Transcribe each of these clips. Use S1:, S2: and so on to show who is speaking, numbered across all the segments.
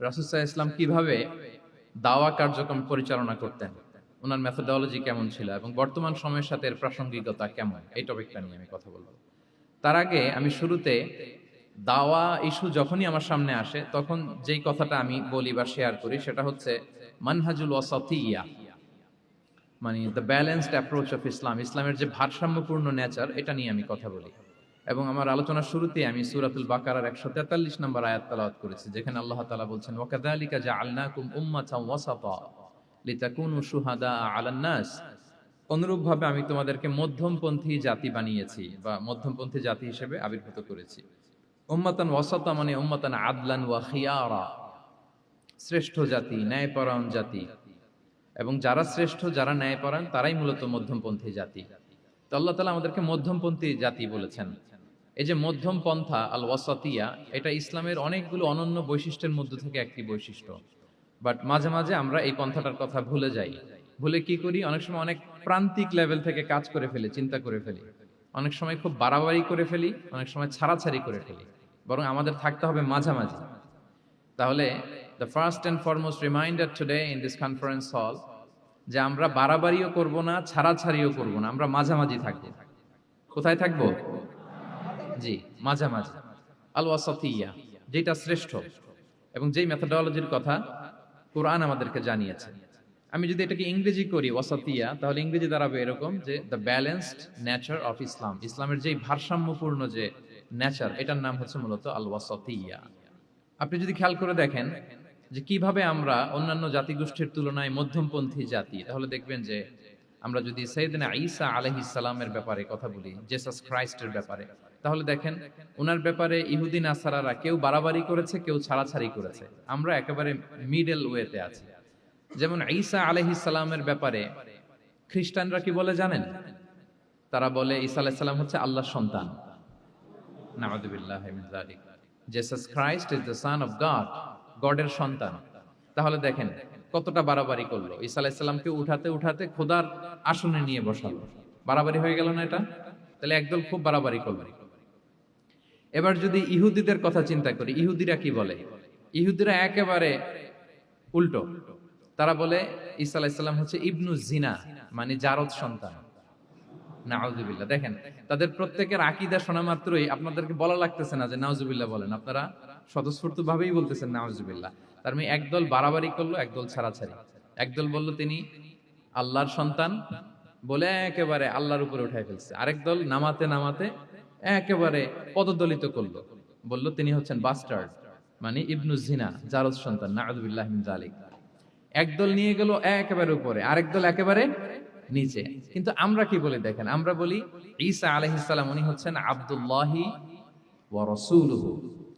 S1: রাসূল সাল্লাল্লাহু আলাইহি ওয়াসাল্লাম কিভাবে দাওয়া কার্যক্রম পরিচালনা করতেন, ওনার মেথোডোলজি কেমন ছিল এবং বর্তমান সময়ের সাথে এর প্রাসঙ্গিকতা কেমন, এই টপিকটা নিয়ে আমি কথা বলবো। তার আগে আমি শুরুতে দাওয়া ইস্যু যখনই আমার সামনে আসে তখন যেই কথাটা আমি বলি বা শেয়ার করি সেটা হচ্ছে মানহাজুল ওয়াসাতিয়্যা, মানে the balanced approach of Islam, ইসলামের যে ভারসাম্যপূর্ণ নেচার, এটা নিয়ে আমি কথা বলি। এবং আমার আলোচনার শুরুতে আমি সূরাতুল বাকারার 143 নম্বর আয়াত তেলাওয়াত করেছি, যেখানে আল্লাহ তাআলা বলছেন ওয়াকাযালিকা জাআলনাকুম উম্মাতান ওয়াসাতা লিতাকুনু শুহাদা আলান নাস। অনুরূপভাবে আমি তোমাদেরকে মধ্যমপন্থী জাতি বানিয়েছি বা মধ্যমপন্থী জাতি হিসেবে আবির্ভূত করেছি। উম্মাতান ওয়াসাতা মানে উম্মাতান আদলান ওয়া খিয়ারা, শ্রেষ্ঠ জাতি, ন্যায়পরায়ণ জাতি। এবং যারা শ্রেষ্ঠ, যারা ন্যায়পরায়ণ, তারাই মূলত মধ্যমপন্থী জাতি। তো আল্লাহ তাআলা আমাদেরকে মধ্যমপন্থী জাতি বলেছেন। এই যে মধ্যম পন্থা আল ওয়াসাতিয়া, এটা ইসলামের অনেকগুলো অনন্য বৈশিষ্ট্যের মধ্যে থেকে একটি বৈশিষ্ট্য। বাট মাঝে মাঝে আমরা এই পন্থাটার কথা ভুলে যাই। ভুলে কি করি, অনেক সময় অনেক প্রান্তিক লেভেল থেকে কাজ করে ফেলি, চিন্তা করে ফেলি। অনেক সময় খুব বাড়াবাড়ি করে ফেলি, অনেক সময় ছাড়াছাড়ি করে ফেলি। বরং আমাদের থাকতে হবে মাঝামাঝি। তাহলে the first and foremost reminder today in this conference hall, যে আমরা বাড়াবাড়িও করব না, ছাড়াছাড়িও করব না, আমরা মাঝামাঝি থাকবো। কোথায় থাকবো? জি, মাঝামাঝি। আল ওয়াসাতিয়্যা, যেটা শ্রেষ্ঠ এবং যেই মেথোডোলজির কথা কোরআন আমাদেরকে জানিয়েছে। আমি যদি এটাকে ইংরেজি করি ওয়াসাতিয়্যা, তাহলে ইংরেজি দাঁড়াবে এরকম যে the balanced nature of Islam, ইসলামের যেই ভারসাম্যপূর্ণ যে নেচার, এটার নাম হচ্ছে মূলত আল ওয়াসাতিয়্যা। আপনি যদি খেয়াল করে দেখেন যে কিভাবে আমরা অন্যান্য জাতিগোষ্ঠীর তুলনায় মধ্যমপন্থী জাতি, তাহলে দেখবেন যে আমরা যদি সাইয়েদনা ঈসা আলাইহিস সালামের ব্যাপারে কথা বলি, জেসাস ক্রাইস্টের ব্যাপারে, তাহলে দেখেন ওনার ব্যাপারে ইহুদি নাসারারা কেউ বাড়াবাড়ি করেছে, কেউ ছাড়াছাড়ি করেছে। আমরা একেবারে মিডল ওয়েতে আছি। যেমন ঈসা আলাইহিস সালামের ব্যাপারে খ্রিস্টানরা কি বলে জানেন? তারা বলে ঈসা আলাইহিস সালাম হচ্ছে আল্লাহর সন্তান। নাউযুবিল্লাহি মিন যালিক। Jesus Christ is the son of God, গডের সন্তান। তাহলে দেখেন কতটা বাড়াবাড়ি করলো, ঈসা আলাইহিস সালামকে উঠাতে উঠাতে খোদার আসনে নিয়ে বসালো। বাড়াবাড়ি হয়ে গেল না এটা? তাহলে একদল খুব বাড়াবাড়ি করলো। এবার যদি ইহুদিদের কথা চিন্তা করি, ইহুদিরা কি বলে? ইহুদিরা একেবারে উল্টো। তারা বলে ঈসা আলাইহিস সালাম হচ্ছে ইবনু জিনা, মানে জারদ সন্তান। নাউযুবিল্লাহ। দেখেন তাদের প্রত্যেকের আকীদা শোনা মাত্রই আপনাদেরকে বলা লাগতেছে না যে নাউযুবিল্লাহ বলেন, আপনারা স্বতঃস্ফূর্ত ভাবেই বলতেছেন নাউযুবিল্লাহ। তার মানে একদল বাড়াবাড়ি করলো, একদল ছাড়াছাড়ি। একদল বলল তিনি আল্লাহর সন্তান বলে একেবারে আল্লাহর উপরে উঠাই ফেলছে। আরেক দল নামাতে নামাতে একেবারে পদদলিত করলো, বলল তিনি হচ্ছেন বাস্টার্ড, মানে ইবনু জিনা, জারদ সন্তান। নাউযুবিল্লাহ মিন যালিক। একদল নিয়ে গেল একেবারে উপরে, আরেক দল একেবারে নিচে। কিন্তু আমরা কি বলি দেখেন, আমরা বলি ঈসা আলাইহিস সালাম উনি হচ্ছেন আব্দুল্লাহি ওয়া রাসূলুহু,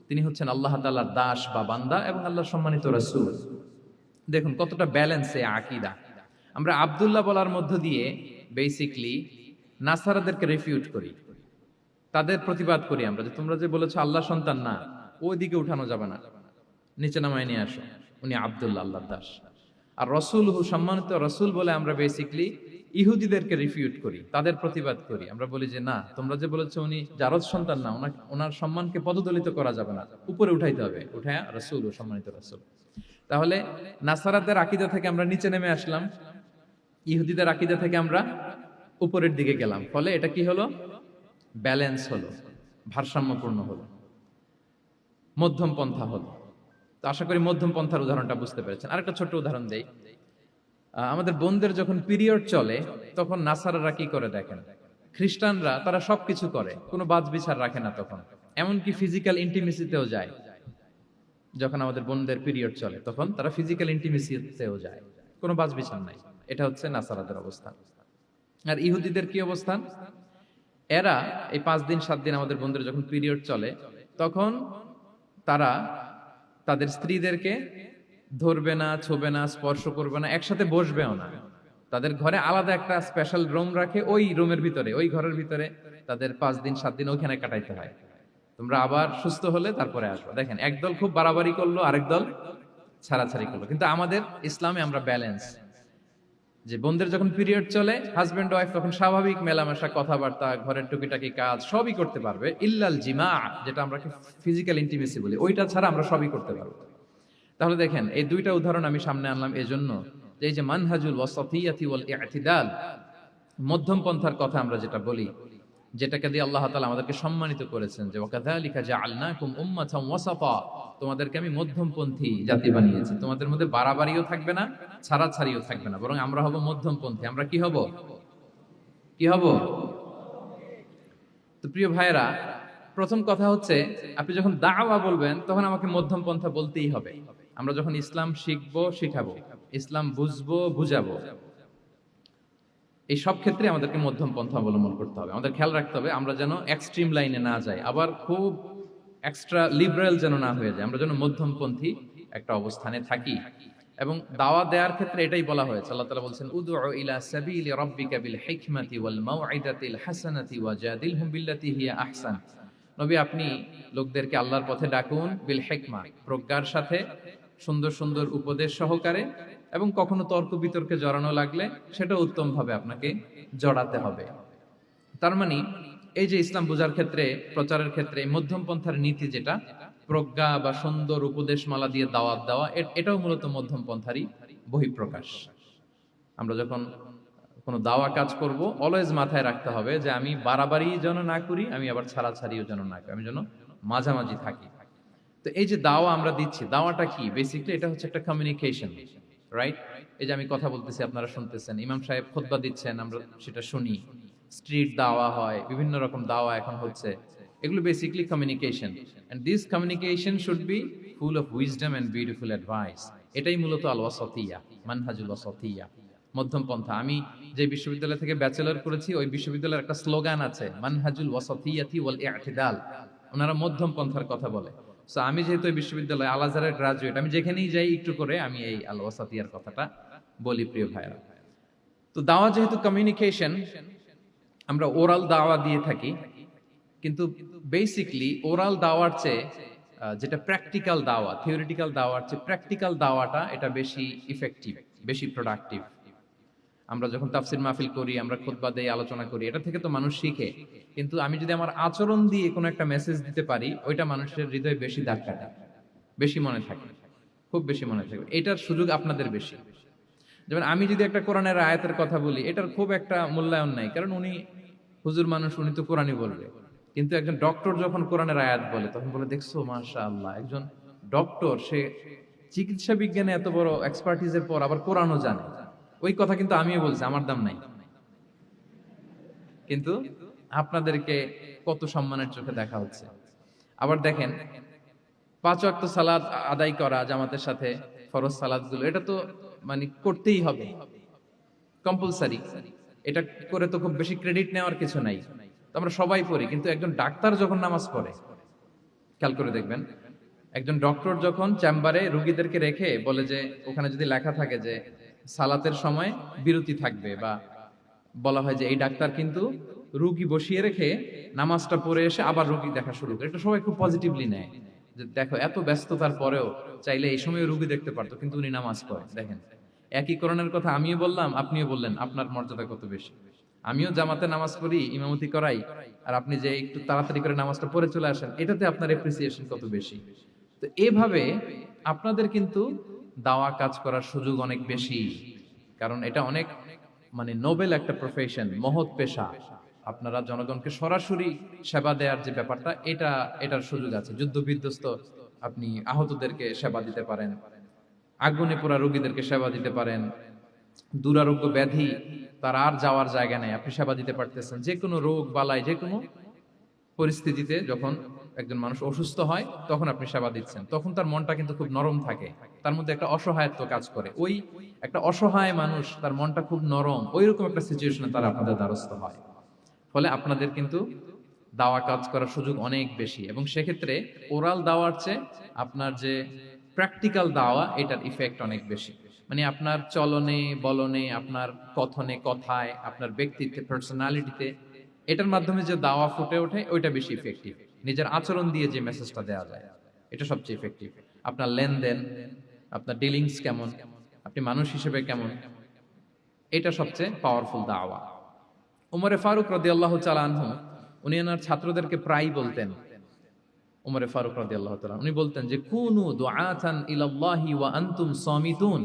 S1: তিনি হচ্ছেন আল্লাহ তাআলার দাস বা বান্দা এবং আল্লাহর সম্মানিত রাসূল। দেখুন কতটা ব্যালেন্স এই আকীদা। আমরা আব্দুল্লাহ বলার মধ্য দিয়ে বেসিক্যালি নাসারাদেরকে রিফিউট করি, তাদের প্রতিবাদ করি আমরা যে তোমরা যে বলেছো আল্লাহ সন্তান না, ওইদিকে উঠানো যাবে না, নিচে নামায় নিয়ে আসো, উনি আব্দুল্লাহ, আল্লাহর দাস। আর রাসূলুহু, সম্মানিত রাসূল বলে আমরা বেসিক্যালি ইহুদিদেরকে রিফিউট করি, তাদের প্রতিবাদ করি। আমরা বলি যে না, তোমরা যে বলেছো উনি জারদ সন্তান না, ওনার সম্মানকে পদদলিত করা যাবে না, উপরে উঠাইতে হবে, উঠায়া রাসূল ও সম্মানিত রাসূল। তাহলে নাসারাদের আকীদা থেকে আমরা নিচে নেমে আসলাম, ইহুদিদের আকীদা থেকে আমরা উপরের দিকে গেলাম। ফলে এটা কি হলো? ব্যালেন্স হলো, ভারসাম্যপূর্ণ হলো, মধ্যম পন্থা হলো। তো আশা করি মধ্যম পন্থার উদাহরণটা বুঝতে পেরেছেন। আরেকটা ছোট্ট উদাহরণ দেই। আমাদের বোনদের যখন পিরিয়ড চলে তখন নাসারারা কি করে দেখেন, খ্রিস্টানরা তারা সবকিছু করে, কোনো বাছবিচার রাখে না। তখন এমনকি ফিজিক্যাল ইন্টিমেসিতেও যায়। যখন আমাদের বোনদের পিরিয়ড চলে তখন তারা ফিজিক্যাল ইন্টিমেসিতেও যায়, কোনো বাছবিচার নাই। এটা হচ্ছে নাসারাদের অবস্থান। আর ইহুদিদের কি অবস্থান? এরা এই 5 দিন 7 দিন আমাদের বোনদের যখন পিরিয়ড চলে তখন তারা তাদের স্ত্রীদেরকে ধরবে না, ছোবে না, স্পর্শ করবে না, একসাথে বসবেও না। তাদের ঘরে আলাদা একটা স্পেশাল রুম রাখে, ওই রুমের ভিতরে, ওই ঘরের ভিতরে তাদের 5 দিন 7 দিন ওখানে কাটাইতে হয়। তোমরা আবার সুস্থ হলে তারপরে আসবে। দেখেন একদল খুব বাড়াবাড়ি করলো, আরেক দল ছাড়াছাড়ি করলো। কিন্তু আমাদের ইসলামে আমরা ব্যালেন্স, যে বোনদের যখন পিরিয়ড চলে হাজবেন্ড ওয়াইফ তখন স্বাভাবিক মেলামেশা, কথাবার্তা, ঘরের টুকিটাকি কাজ সবই করতে পারবে, ইল্লাল জিমা, যেটা আমরা ফিজিক্যাল ইন্টিমেসি বলি, ওইটা ছাড়া আমরা সবই করতে পারবো। তাহলে দেখেন এই দুইটা উদাহরণ আমি সামনে আনলাম এজন্য যে এই যে মানহাজুল ওয়াসাতিয়াতি ওয়াল ই'তিদাল, মধ্যম পন্থার কথা আমরা যেটা বলি, যেটাকে দিয়ে আল্লাহ তাআলা আমাদেরকে সম্মানিত করেছেন যে ওয়াকাযালিকা জাআলনাকুম উম্মাতাম ওয়াসাতা, তোমাদেরকে আমি মধ্যমপন্থী জাতি বানিয়েছি, তোমাদের মধ্যে বাড়াবাড়িও থাকবে না, ছাড়াছাড়িও থাকবে না, বরং আমরা হব মধ্যমপন্থী। আমরা কি হব? কি হব? তো প্রিয় ভাইয়েরা, প্রথম কথা হচ্ছে আপনি যখন দাওয়া বলবেন তখন আমাকে মধ্যম পন্থা বলতেই হবে। আমরা যখন ইসলাম শিখবো, শিখাবো, ইসলাম বুঝবো, বুঝাবো, এই সব ক্ষেত্রে আমাদেরকে মধ্যম পন্থা অবলম্বন করতে হবে। আমাদের খেয়াল রাখতে হবে আমরা যেন এক্সট্রিম লাইনে না যাই, আবার খুব এক্সট্রা লিবারেল যেন না হয়ে যায়, আমরা যেন মধ্যমপন্থী একটা অবস্থানে থাকি। এবং দাওয়া দেওয়ার ক্ষেত্রে এটাই বলা হয়েছে, আল্লাহ তাআলা বলছেন উদউ ইলা সাবিলি রাব্বিকা বিল হিকমাতি ওয়াল মাউইদাতিল হাসানাতি ওয়াজাদিলহুম বিল্লাতি হিয়া আহসান। নবী, আপনি লোকদেরকে আল্লাহর পথে ডাকুন, বিল হিকমা, প্রজ্ঞার সাথে, সুন্দর সুন্দর উপদেশ সহকারে, এবং কখনো তর্ক বিতর্কে জড়ানো লাগলে সেটা উত্তম ভাবে আপনাকে জড়াতে হবে। তার মানে এই যে ইসলাম বোঝার ক্ষেত্রে, প্রচারের ক্ষেত্রে মধ্যম পন্থার নীতি, যেটা প্রজ্ঞা বা সুন্দর উপদেশমালা দিয়ে দাওয়াত দেওয়া, এটাও মূলত মধ্যম পন্থারই বহিঃপ্রকাশ। আমরা যখন কোনো দাওয়া কাজ করব, অলওয়েজ মাথায় রাখতে হবে যে আমি বাড়াবাড়ি যেন না করি, আমি আবার ছাড়াছাড়িও যেন না করি, আমি যেন মাঝামাঝি থাকি। তো এই যে দাওয়া আমরা দিচ্ছি, দাওয়াটা কি? বেসিক্যালি এটা হচ্ছে একটা কমিউনিকেশন, রাইট? এই যে আমি কথা বলতেছি, আপনারা শুনতেছেন, ইমাম সাহেব খুতবা দিচ্ছেন, আমরা সেটা শুনি, স্ট্রিট দাওয়া হয়, বিভিন্ন রকম দাওয়া এখন হচ্ছে, এগুলো basically communication. And this communication should be full of wisdom and beautiful advice. এটাই মূলত আল ওয়াসাতিয়া, মানহাজুল ওয়াসাতিয়া, মধ্যম পন্থা। আমি যে বিশ্ববিদ্যালয় থেকে ব্যাচেলর করেছি, ওই বিশ্ববিদ্যালয়ের একটা স্লোগান আছে, মানহাজুল ওয়াসাতিয়াতি ওয়াল ই'তিদাল। ওনারা মধ্যম পন্থার কথা বলে। সো আমি যেহেতু এই বিশ্ববিদ্যালয় আল আজহারের গ্রাজুয়েট, আমি যেখানেই যাই একটু করে আমি এই আল ওয়াসাতিয়ার কথাটা বলি, প্রিয় ভাইরা। তো দাওয়া যেহেতু কমিউনিকেশন, আমরা ওরাল দাওয়া দিয়ে থাকি, কিন্তু বেসিকলি ওরাল দাওয়ার চেয়ে যেটা প্র্যাকটিক্যাল দাওয়া, থিওরিটিক্যাল দাওয়ার চেয়ে প্র্যাকটিক্যাল দাওয়াটা এটা বেশি ইফেক্টিভ, বেশি প্রোডাক্টিভ। আমরা যখন তাফসির মাহফিল করি, আমরা খুতবা দেই, আলোচনা করি, এটা থেকে তো মানুষ শিখে। কিন্তু আমি যদি আমার আচরণ দিয়ে কোনো একটা মেসেজ দিতে পারি, ওইটা মানুষের হৃদয়ে বেশি দাগ কাটে, বেশি মনে থাকে, খুব বেশি মনে থাকবে। এটার সুযোগ আপনাদের বেশি। যেমন আমি যদি একটা কোরআনের আয়াতের কথা বলি, এটার খুব একটা মূল্যায়ন নাই, কারণ উনি হুজুর মানুষ, উনি তো কোরআনই বলবে। কিন্তু একজন ডক্টর যখন কোরআনের আয়াত বলে, তখন বলে দেখছো মাশাআল্লাহ, একজন ডক্টর, সে চিকিৎসা বিজ্ঞানে এত বড় এক্সপার্টিজের পর আবার কোরআনও জানে। ওই কথা কিন্তু আমিও বলছি, আমার দাম নাই। কিন্তু আপনাদেরকে কত সম্মানের চোখে দেখা হচ্ছে। আবার দেখেন, 5 ওয়াক্ত সালাত আদায় করা জামাতের সাথে, ফরজ সালাতগুলো, এটা তো মানে করতেই হবে, কম্পালসারি। এটা করে তো খুব বেশি ক্রেডিট নেওয়ার কিছু নাই, তো আমরা সবাই পড়ি। কিন্তু একজন ডাক্তার যখন নামাজ পড়ে, খেয়াল করে দেখবেন, একজন ডক্টর যখন চেম্বারে রোগীদেরকে রেখে বলে যে, ওখানে যদি লেখা থাকে যে সালাতের সময় বিরতি থাকবে, বা বলা হয় যে এই ডাক্তার কিন্তু রুগী বসিয়ে রেখে নামাজটা পড়ে এসে আবার রুগী দেখা শুরু করে, এটা সবাই খুব পজিটিভলি নেয়, যে দেখো এত ব্যস্ততার পরেও চাইলে এই সময় রুগী দেখতে পারতো, কিন্তু উনি নামাজ পড়ে। দেখেন, একই করণের কথা আমিও বললাম, আপনিও বললেন, আপনার মর্যাদা কত বেশি। আমিও জামাতে নামাজ পড়ি, ইমামতি করাই, আর আপনি যে একটু তাড়াতাড়ি করে নামাজটা পড়ে চলে আসেন, এটাতে আপনার এপ্রিসিয়েশন কত বেশি। তো এভাবে আপনাদের কিন্তু দাওয়া কাজ করার সুযোগ অনেক বেশি, কারণ এটা অনেক মানে নোবেল একটা প্রফেশন, মহৎ পেশা। আপনারা জনগণকে সরাসরি সেবা দেওয়ার যে ব্যাপারটা, এটার সুযোগ আছে। যুদ্ধ বিধ্বস্ত আপনি আহতদেরকে সেবা দিতে পারেন, আগুনে পোড়া রোগীদেরকে সেবা দিতে পারেন, দুরারোগ্য ব্যাধি, তার আর যাওয়ার জায়গা নেই, আপনি সেবা দিতে পারতেছেন। যে কোনো রোগ বালাই, যে কোনো পরিস্থিতিতে যখন একজন মানুষ অসুস্থ হয়, তখন আপনি সেবা দিচ্ছেন, তখন তার মনটা কিন্তু খুব নরম থাকে, তার মধ্যে একটা অসহায়ত্ব কাজ করে। ওই একটা অসহায় মানুষ, তার মনটা খুব নরম, ওই রকম একটা সিচুয়েশনে তারা আপনাদের দ্বারস্থ হয়। ফলে আপনাদের কিন্তু দাওয়া কাজ করার সুযোগ অনেক বেশি, এবং সেক্ষেত্রে ওরাল দাওয়ার চেয়ে আপনার যে প্র্যাকটিক্যাল দাওয়া, এটার ইফেক্ট অনেক বেশি। মানে আপনার চলনে বলনে, আপনার কথনে কথায়, আপনার ব্যক্তিত্বে, পার্সোনালিটিতে, এটার মাধ্যমে যে দাওয়া ফুটে ওঠে, ওইটা বেশি ইফেক্টিভ। নিজের আচরণ দিয়ে যে মেসেজটা দেওয়া যায়, এটা সবচেয়ে ইফেক্টিভ। আপনার লেনদেন, আপনার ডিলিংস কেমন, আপনি মানুষ হিসেবে কেমন, এটা সবচেয়ে পাওয়ারফুল দাওয়া। উমরে ফারুক রাদিয়াল্লাহু তাআলা আনহু, উনি ওনার ছাত্রদেরকে প্রায়ই বলতেন, উমরে ফারুক রাদিয়াল্লাহু তাআলা উনি বলতেন যে কুনু দুআতান ইলাল্লাহি ওয়া আনতুম সামিতুন,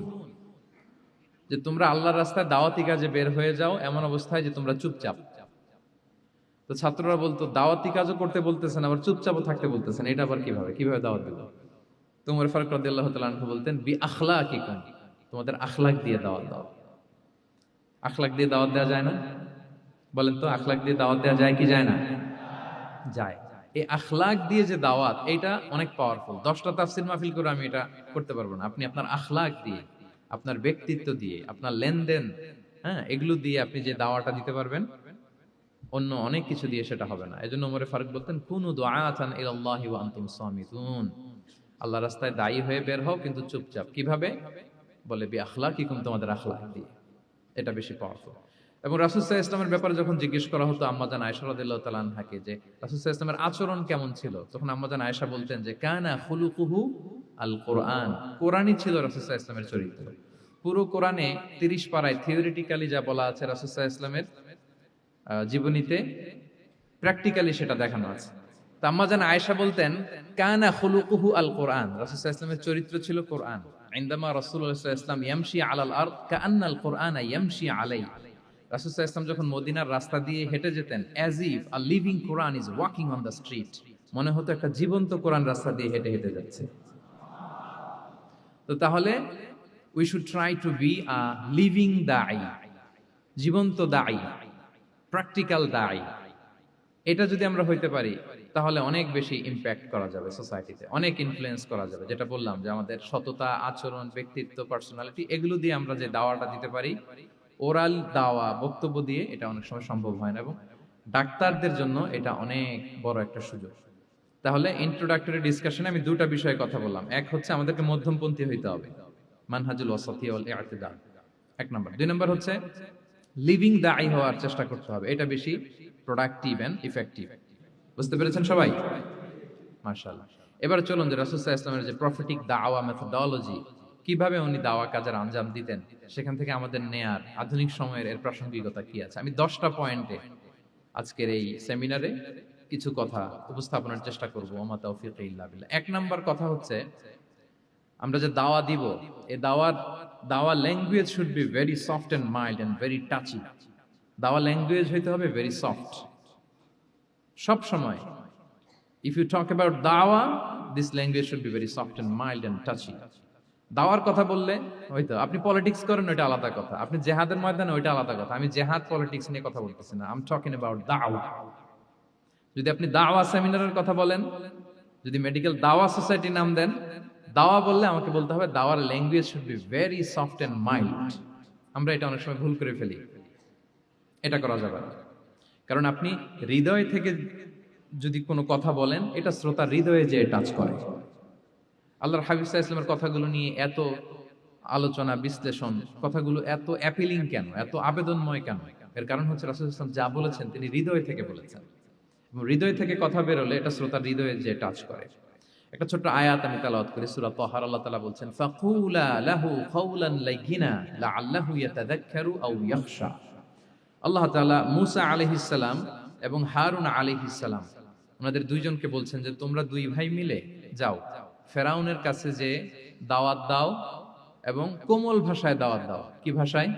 S1: যে তোমরা আল্লাহর রাস্তায় দাওয়াতি কাজে বের হয়ে যাও এমন অবস্থায় যে তোমরা চুপচাপ। তো ছাত্ররা বলতো দাওয়াতি কাজও করতে বলতেছেন আবার চুপচাপও থাকতে বলতেছেন, এটা আবার কিভাবে দাওয়াত দিল? তো উমর ফারুক রাদিয়াল্লাহু তাআলা আনহু বলতেন বি আখলাকিকুম, তোমাদের আখলাক দিয়ে দাওয়াত দাও। আখলাক দিয়ে দাওয়াত দেওয়া যায় না? বলেন তো, আখলাক দিয়ে দাওয়াত দেওয়া যায় কি যায় না? যায়। এই আখলাক দিয়ে যে দাওয়াত, এটা অনেক পাওয়ারফুল। 10টা তাফসীর মাহফিল করে আমি এটা করতে পারবো না। আপনি আপনার আখলাক দিয়ে, আপনার ব্যক্তিত্ব দিয়ে, আপনার লেনদেন, হ্যাঁ, এগুলো দিয়ে আপনি যে দাওয়াটা দিতে পারবেন, অন্য অনেক কিছু দিয়ে সেটা হবে না। এজন্য ওমর ফারুক বলতেন কুনু দুআতান ইলাল্লাহি ওয়া আনতুম সামিতুন, আল্লাহর রাস্তায় দায়ী হয়ে বের হও কিন্তু চুপচাপ। কিভাবে? বলে বি আখলাকিকুম, তোমাদের আখলাক দিয়ে। এটা বেশি পাওয়ারফুল। এবং রাসূল সাল্লাল্লাহু আলাইহি ওয়াসাল্লামের ব্যাপারে যখন জিজ্ঞেস করা হতো আম্মাজান আয়েশা রাদিয়াল্লাহু তাআলা আনহাকে যে রাসূল সাল্লাল্লাহু আলাইহি ওয়াসাল্লামের আচরণ কেমন ছিল, তখন আম্মাজান আয়েশা বলতেন যে কানা খুলুকুহু আল কোরআন, কোরআনই ছিল রাসূল সাল্লাল্লাহু আলাইহি ওয়াসাল্লামের চরিত্র। পুরো কোরআনে 30 পারায় থিওরিটিক্যালি যা বলা আছে রাসূল সাল্লাল্লাহু আলাইহি ওয়াসাল্লামের জীবনীতে প্র্যাকটিক্যালি সেটা দেখানো আছে। তো আম্মাজান আয়েশা বলতেন কানা খুলুকুহু আল কোরআন, রাসূল সাল্লাল্লাহু আলাইহি ওয়াসাল্লামের চরিত্র ছিল কোরআন। ইনদামা রাসূলুল্লাহ সাল্লাল্লাহু আলাইহি ওয়াসাল্লাম ইয়ামশি আলাল আরদ কাআন্নাল কোরআনা ইয়ামশি আলাইহি, রাসূল সাল্লাল্লাহু আলাইহি ওয়াসাল্লাম যখন মদিনার রাস্তা দিয়ে হেঁটে যেতেন, as if a living Quran is walking on the street, মনে হতো একটা জীবন্ত কোরআন রাস্তা দিয়ে হেঁটে হেঁটে যাচ্ছে। তো তাহলে we should try to be a living দাঈ, জীবন্ত দাঈ, প্র্যাকটিক্যাল দাঈ। এটা যদি আমরা হইতে পারি তাহলে অনেক বেশি ইম্প্যাক্ট করা যাবে সোসাইটিতে, অনেক ইনফ্লুয়েন্স করা যাবে। যেটা বললাম যে আমাদের সততা, আচরণ, ব্যক্তিত্ব, পার্সোনালিটি, এগুলো দিয়ে আমরা যে দাওয়াটা দিতে পারি, ওরাল দাওয়া, বক্তব্য দিয়ে এটা অনেক সময় সম্ভব হয় না। এবং ডাক্তারদের জন্য এটা অনেক বড় একটা সুযোগ। তাহলে ইন্ট্রোডাক্টরি ডিসকাশনে আমি দুটা বিষয়ে কথা বললাম। এক হচ্ছে আমাদেরকে মধ্যমপন্থী হইতে হবে, মানহাজুল ওয়াসাতিয়া ওয়াল ইআতিদাল, এক নাম্বার। দুই নাম্বার হচ্ছে লিভিং দাঈ হওয়ার চেষ্টা করতে হবে, এটা বেশি প্রোডাক্টিভ এন্ড ইফেক্টিভ। বুঝতে পেরেছেন সবাই? মাশাআল্লাহ। এবার চলুন যে রাসূল সাল্লাল্লাহু আলাইহি ওয়াসাল্লামের যে প্রফেটিক দাওয়া মেথোডোলজি, কিভাবে উনি দাওয়া কাজের আঞ্জাম দিতেন, সেখান থেকে আমাদের নেয়ার আধুনিক সময়ের এর প্রাসঙ্গিকতা কি আছে, আমি 10টা পয়েন্টে আজকের এই সেমিনারে কিছু কথা উপস্থাপনের চেষ্টা করব। ওমা তাওফীকি ইল্লা বিল্লাহ। এক নাম্বার কথা হচ্ছে, আমরা যে দাওয়া দিব, এই দাওয়া language should be very soft and mild and very touchy. দাওয়া ল্যাঙ্গুয়েজ হইতে হবে ভেরি সফট। সব সময় ইফ ইউ টক অ্যাবাউট দাওয়া, this language should be very soft and mild and touchy. দাওয়ার কথা বললে হয়তো আপনি পলিটিক্স করেন, ওইটা আলাদা কথা। আপনি জেহাদের ময়দানে, ওইটা আলাদা কথা। আমি জেহাদ পলিটিক্স নিয়ে কথা বলতেছি না, আই এম টকিং অ্যাবাউট দাওয়া। যদি আপনি দাওয়া সেমিনারের কথা বলেন, যদি মেডিকেল দাওয়া সোসাইটি নাম দেন, দাওয়া বললে আমাকে বলতে হবে দাওয়ার language should be very soft and mild. আমরা এটা অনেক সময় ভুল করে ফেলি, এটা করা যাবে না। কারণ আপনি হৃদয় থেকে যদি কোনো কথা বলেন, এটা শ্রোতার হৃদয়ে যে টাচ করে। আল্লাহর হাবিব সাল্লাল্লাহু আলাইহি ওয়াসাল্লামের কথাগুলো নিয়ে এত আলোচনা, বিশ্লেষণ, কথাগুলো এত অ্যাপিলিং কেন, এত আবেদনময় কেন? এর কারণ হচ্ছে রাসূল সাল্লাল্লাহু আলাইহি ওয়াসাল্লাম যা বলেছেন তিনি হৃদয় থেকে বলেছেন। এবং হৃদয় থেকে কথা বের হলে এটা শ্রোতার হৃদয়ে যে টাচ করে। একটা ছোট্ট আয়াত আমি তেলাওয়াত করি, সূরা তাহার। আল্লাহ তাআলা বলছেন ফাকুলা লাহু কাওলান লাইয়িনা লাআল্লাহু ইয়াতাযাক্কারু আও ইয়াখশা। আল্লাহ তাআলা মূসা আলাইহিস সালাম এবং হারুন আলাইহিস সালাম, ওনাদের দুইজনকে বলছেন যে তোমরা দুই ভাই মিলে যাও ফেরাউনের কাছে, যে দাওয়াত দাও এবং কোমল ভাষায় দাওয়াত দাও। কি ভাষায়?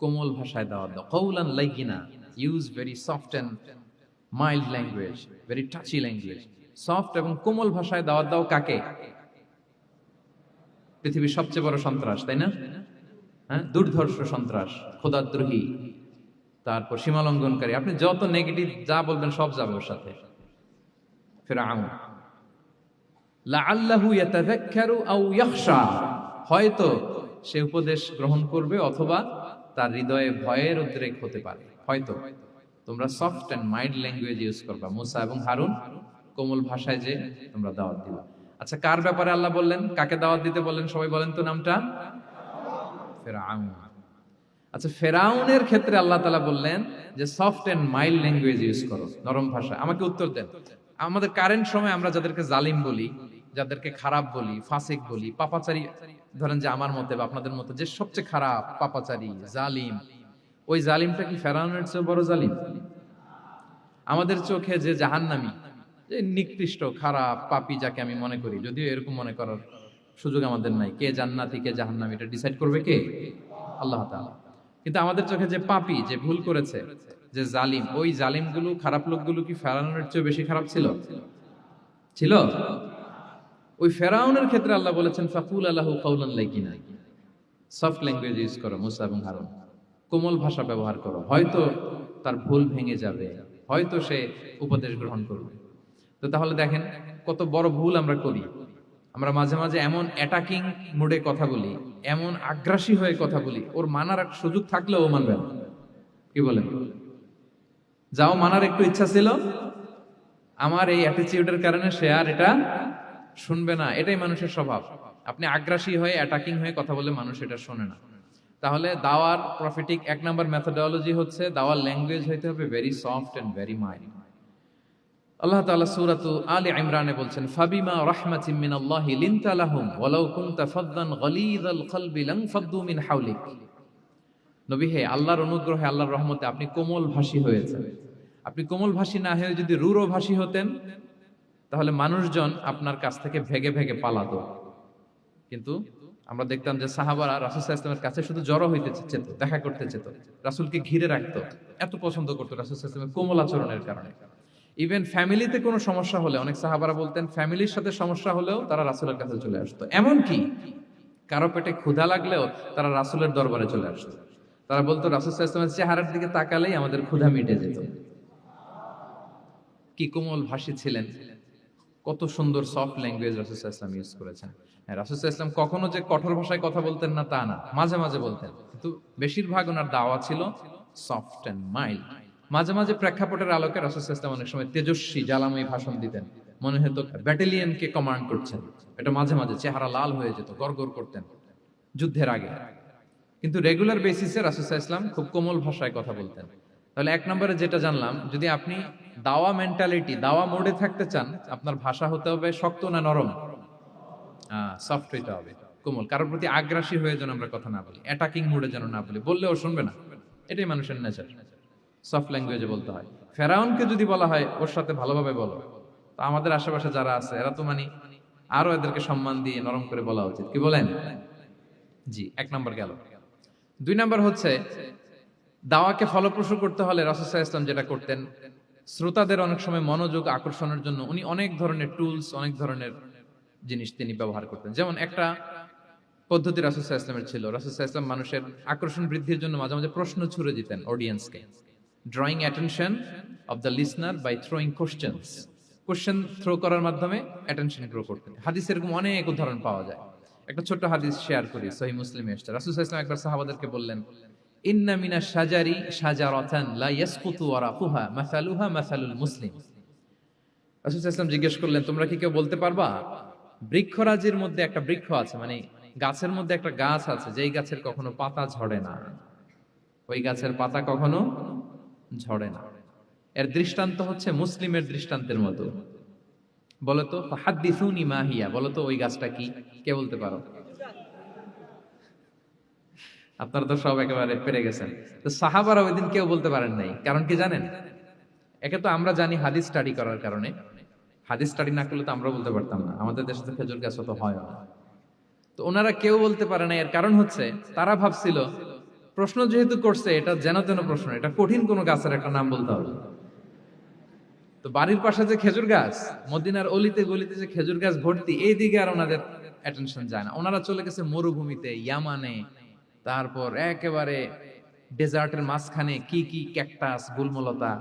S1: কোমল ভাষায় দাওয়াত দাও। কাওলান লাইয়িনা, use very soft and mild language, very touchy language. Soft এবং কোমল ভাষায় দাওয়াত দাও কাকে? পৃথিবীর সবচেয়ে বড় সন্ত্রাস, তাই না? হ্যাঁ, দুর্ধর্ষ সন্ত্রাস, খোদাদ্রোহী, তারপর সীমালঙ্ঘনকারী। আপনি যত নেগেটিভ যা বলবেন সব যাবে ওর সাথে। ফিরআউন লাআল্লাহু ইয়াতাযাক্কারু আও ইয়াখশা, হয়তো সে উপদেশ গ্রহণ করবে অথবা তার হৃদয়ে ভয়ের উদ্রেক হতে পারে। হয়তো তোমরা soft and mild language use করবা। মূসা এবং হারুন কোমল ভাষায় যে তোমরা দাওয়াত দিবা। আচ্ছা, কার ব্যাপারে আল্লাহ বললেন, কাকে দাওয়াত দিতে বললেন? সবাই বলেন তো নামটা। ফেরাউন। আচ্ছা, ফেরাউনের ক্ষেত্রে আল্লাহ তাআলা বললেন যে soft and mild language use করো, নরম ভাষা। আমাকে উত্তর দেন, আমাদের কারেন্ট সময় আমরা যাদেরকে জালিম বলি, যাদেরকে খারাপ বলি, ফাসিক বলি, পাপাচারী, ধরেন যে আমার মতে বা আপনাদের মতে যে সবচেয়ে খারাপ, পাপাচারী, জালিম, ওই জালিমটা কি ফেরাউনের চেয়ে বড় জালিম? আমাদের চোখে যে জাহান্নামী, যে নিকৃষ্ট খারাপ পাপী যাকে আমি মনে করি, যদিও এরকম মনে করার সুযোগ আমাদের নাই। কে জান্নাতি কে জাহান্নামী এটা ডিসাইড করবে কে? আল্লাহ তাআলা। কিন্তু আমাদের চোখে যে পাপী, যে ভুল করেছে, যে জালিম, ওই জালিমগুলো খারাপ লোকগুলো কি ফেরাউনের চেয়ে বেশি খারাপ ছিল? ছিল? ওই ফেরাউনের ক্ষেত্রে আল্লাহ বলেছেন ফাকুল আলাহু কাওলান লাইয়িনা, সফট ল্যাঙ্গুয়েজ ইউজ করো মুসা এবং হারুন, কোমল ভাষা ব্যবহার করো, হয়তো তার ভুল ভেঙে যাবে, হয়তো সে উপদেশ গ্রহণ করবে। তো তাহলে দেখেন কত বড় ভুল আমরা করি। আমরা মাঝে মাঝে এমন অ্যাটাকিং মুডে কথা বলি, এমন আগ্রাসী হয়ে কথা বলি, ওর মানার এক সুযোগ থাকলেও ও মানবে না। কি বলেন? যাও মানার একটু ইচ্ছা ছিল, আমার এই অ্যাটিটিউডের কারণে সে আর এটা শুনবে না। এটাই মানুষের স্বভাব। আপনি আগ্রাসী হয়ে অ্যাটাকিং হয়ে কথা বলে মানুষ এটা শোনে না। তাহলে দাওয়ার প্রফিটিক এক নাম্বার মেথোডোলজি হচ্ছে দাওয়ার ল্যাঙ্গুয়েজ হইতে হবে very soft and very mild. Allah তাআলা সূরাতু আলে ইমরানে বলছেন ফাবিমা রাহমাতিম মিনাল্লাহি লিনতা লাহুম ওয়ালাউ কুনতা ফাদদান গালিযাল কলবি লানফাদ্দু মিন হাওলিক। নবী হে, আল্লাহর অনুগ্রহে আল্লাহর রহমতে আপনি কোমল ভাষী হয়েছেন। আপনি কোমল ভাষী না হয়ে যদি রূঢ় ভাষী হতেন তাহলে মানুষজন আপনার কাছ থেকে ভেগে ভেগে পালাতো। কিন্তু আমরা দেখতাম যে সাহাবারা রাসূল সাল্লাল্লাহু আলাইহি ওয়াসাল্লামের কাছে শুধু জড়ো হইতে চেত, দেখা করতে চেত, রাসূলকে ঘিরে রাখতো, এত পছন্দ করতো রাসূল সাল্লাল্লাহু আলাইহি ওয়াসাল্লামের কোমল আচরণের কারণে। ইভেন ফ্যামিলিতে কোনো সমস্যা হলে অনেক সাহাবারা বলতেন ফ্যামিলির সাথে সমস্যা হলেও তারা রাসূলের কাছে চলে আসতো। এমনকি কারো পেটে ক্ষুধা লাগলেও তারা রাসূলের দরবারে চলে আসতো। তারা বলতো রাসূল সাল্লাল্লাহু আলাইহি ওয়াসাল্লামের চেহারার দিকে তাকালেই আমাদের ক্ষুধা মিটে যেত। কি কোমল ভাষী ছিলেন, কত সুন্দর সফট ল্যাঙ্গুয়েজ রাসূল সাল্লাল্লাহু আলাইহি ওয়াসাল্লাম ইউজ করেছেন। হ্যাঁ, রাসূল সাল্লাল্লাহু আলাইহি ওয়াসাল্লাম কখনো যে কঠোর ভাষায় কথা বলতেন না তা না, মাঝে মাঝে বলতেন, কিন্তু বেশিরভাগ ওনার দাওয়া ছিল সফট এন্ড মাইল্ড। মাঝে মাঝে প্রেক্ষাপটের আলোকে রাসূল সাল্লাল্লাহু আলাইহি ওয়াসাল্লাম অনেক সময় তেজস্বী জ্বালাময়ী ভাষণ দিতেন, মনে হতো ব্যাটালিয়নকে কমান্ড করছেন। এটা মাঝে মাঝে চেহারা লাল হয়ে যেত, গড়গড় করতেন যুদ্ধের আগে। কিন্তু রেগুলার বেসিসে রাসূল সাল্লাল্লাহু আলাইহি ওয়াসাল্লাম খুব কোমল ভাষায় কথা বলতেন। তাহলে এক নম্বরে যেটা জানলাম, যদি আপনি দাওয়া মেন্টালিটি, দাওয়া মোডে থাকতে চান, আপনার ভাষা হতে হবে শক্ত না নরম? সফট হইতে হবে, কোমল। কারোর প্রতি আগ্রাসী হয়ে যেন আমরা কথা না বলি, অ্যাটাকিং মোডে যেন না বলি, বললেও শুনবে না। এটাই মানুষের নেচার, সফট ল্যাঙ্গুয়েজে বলতে হয়। ফেরাউনকে যদি বলা হয় ওর সাথে ভালোভাবে বলো, তো আমাদের আশেপাশে যারা আছে এরা তো আরো এদেরকে সম্মান দিয়ে নরম করে বলা উচিত। কি বলেন? জি, এক নম্বর গেল। দুই নম্বর হচ্ছে দাওয়াকে ফলপ্রসূ করতে হলে রাসূল সাল্লাল্লাহু আলাইহি ওয়াসাল্লাম যেটা করতেন, শ্রোতাদের অনেক সময় মনোযোগ আকর্ষণের জন্য উনি অনেক ধরনের টুলস, অনেক ধরনের জিনিস তিনি ব্যবহার করতেন। যেমন একটা পদ্ধতি রাসূল সাল্লাল্লাহু আলাইহি ওয়াসাল্লামের ছিল, রাসূল সাল্লাল্লাহু আলাইহি ওয়াসাল্লাম মানুষের আকর্ষণ বৃদ্ধির জন্য মাঝে মাঝে প্রশ্ন ছুড়ে দিতেন অডিয়েন্সকে, drawing attention of the listener by throwing questions. Question throw করার মাধ্যমে অ্যাটেনশন গ্রো করতেন। হাদিসে এরকম অনেক উদাহরণ পাওয়া যায়। একটা ছোট্ট হাদিস শেয়ার করি, সহিহ মুসলিমে এসেছে। রাসূল সাল্লাল্লাহু আলাইহি ওয়াসাল্লাম একবার সাহাবাদেরকে বললেন, ইন্না মিনাশ শাজারি শাজারাতান লা ইয়াসকুতু ওয়ারাকুহা মাসালুহা মাসালুল মুসলিম। রাসূল সাল্লাল্লাহু আলাইহি ওয়াসাল্লাম জিজ্ঞেস করলেন, তোমরা কি কেউ বলতে পারবা বৃক্ষরাজির মধ্যে একটা বৃক্ষ আছে, গাছের মধ্যে একটা গাছ আছে যেই গাছের কখনো পাতা ঝরে না, ওই গাছের পাতা কখনো ঝরে না। এর দৃষ্টান্ত হচ্ছে মুসলিমের দৃষ্টান্তের মতো। বলতো ফাহাদ্দিসুনি মা হিয়া, বলতো ওই গাছটা কি? কে বলতে পারো? আপনারা তো সব একেবারে পেরে গেছেন। তো সাহাবারা ওই দিন কেউ বলতে পারেন নাই, কারণ কি জানেন? একে তো আমরা জানি হাদিস স্টাডি করার কারণে, হাদিস স্টাডি না করলে তো আমরা বলতে পারতাম না, আমাদের দেশে তো খেজুর গাছ তো হয় না। তো ওনারা কেউ বলতে পারে না, এর কারণ হচ্ছে তারা ভাবছিল প্রশ্ন যেহেতু করছে এটা যেন তেন প্রশ্ন, এটা কঠিন কোনো গাছের একটা নাম বলতে হবে। তো বাড়ির পাশে যে খেজুর গাছ, মদিনার অলিতে গলিতে যে খেজুর গাছ ভর্তি, এই দিকে আর ওনাদের অ্যাটেনশন যায় না। ওনারা চলে গেছে মরুভূমিতে, ইয়ামানে, তারপর একেবারে ডেজার্টের মাঝখানে কি কি ক্যাকটাস, গুলমলতা,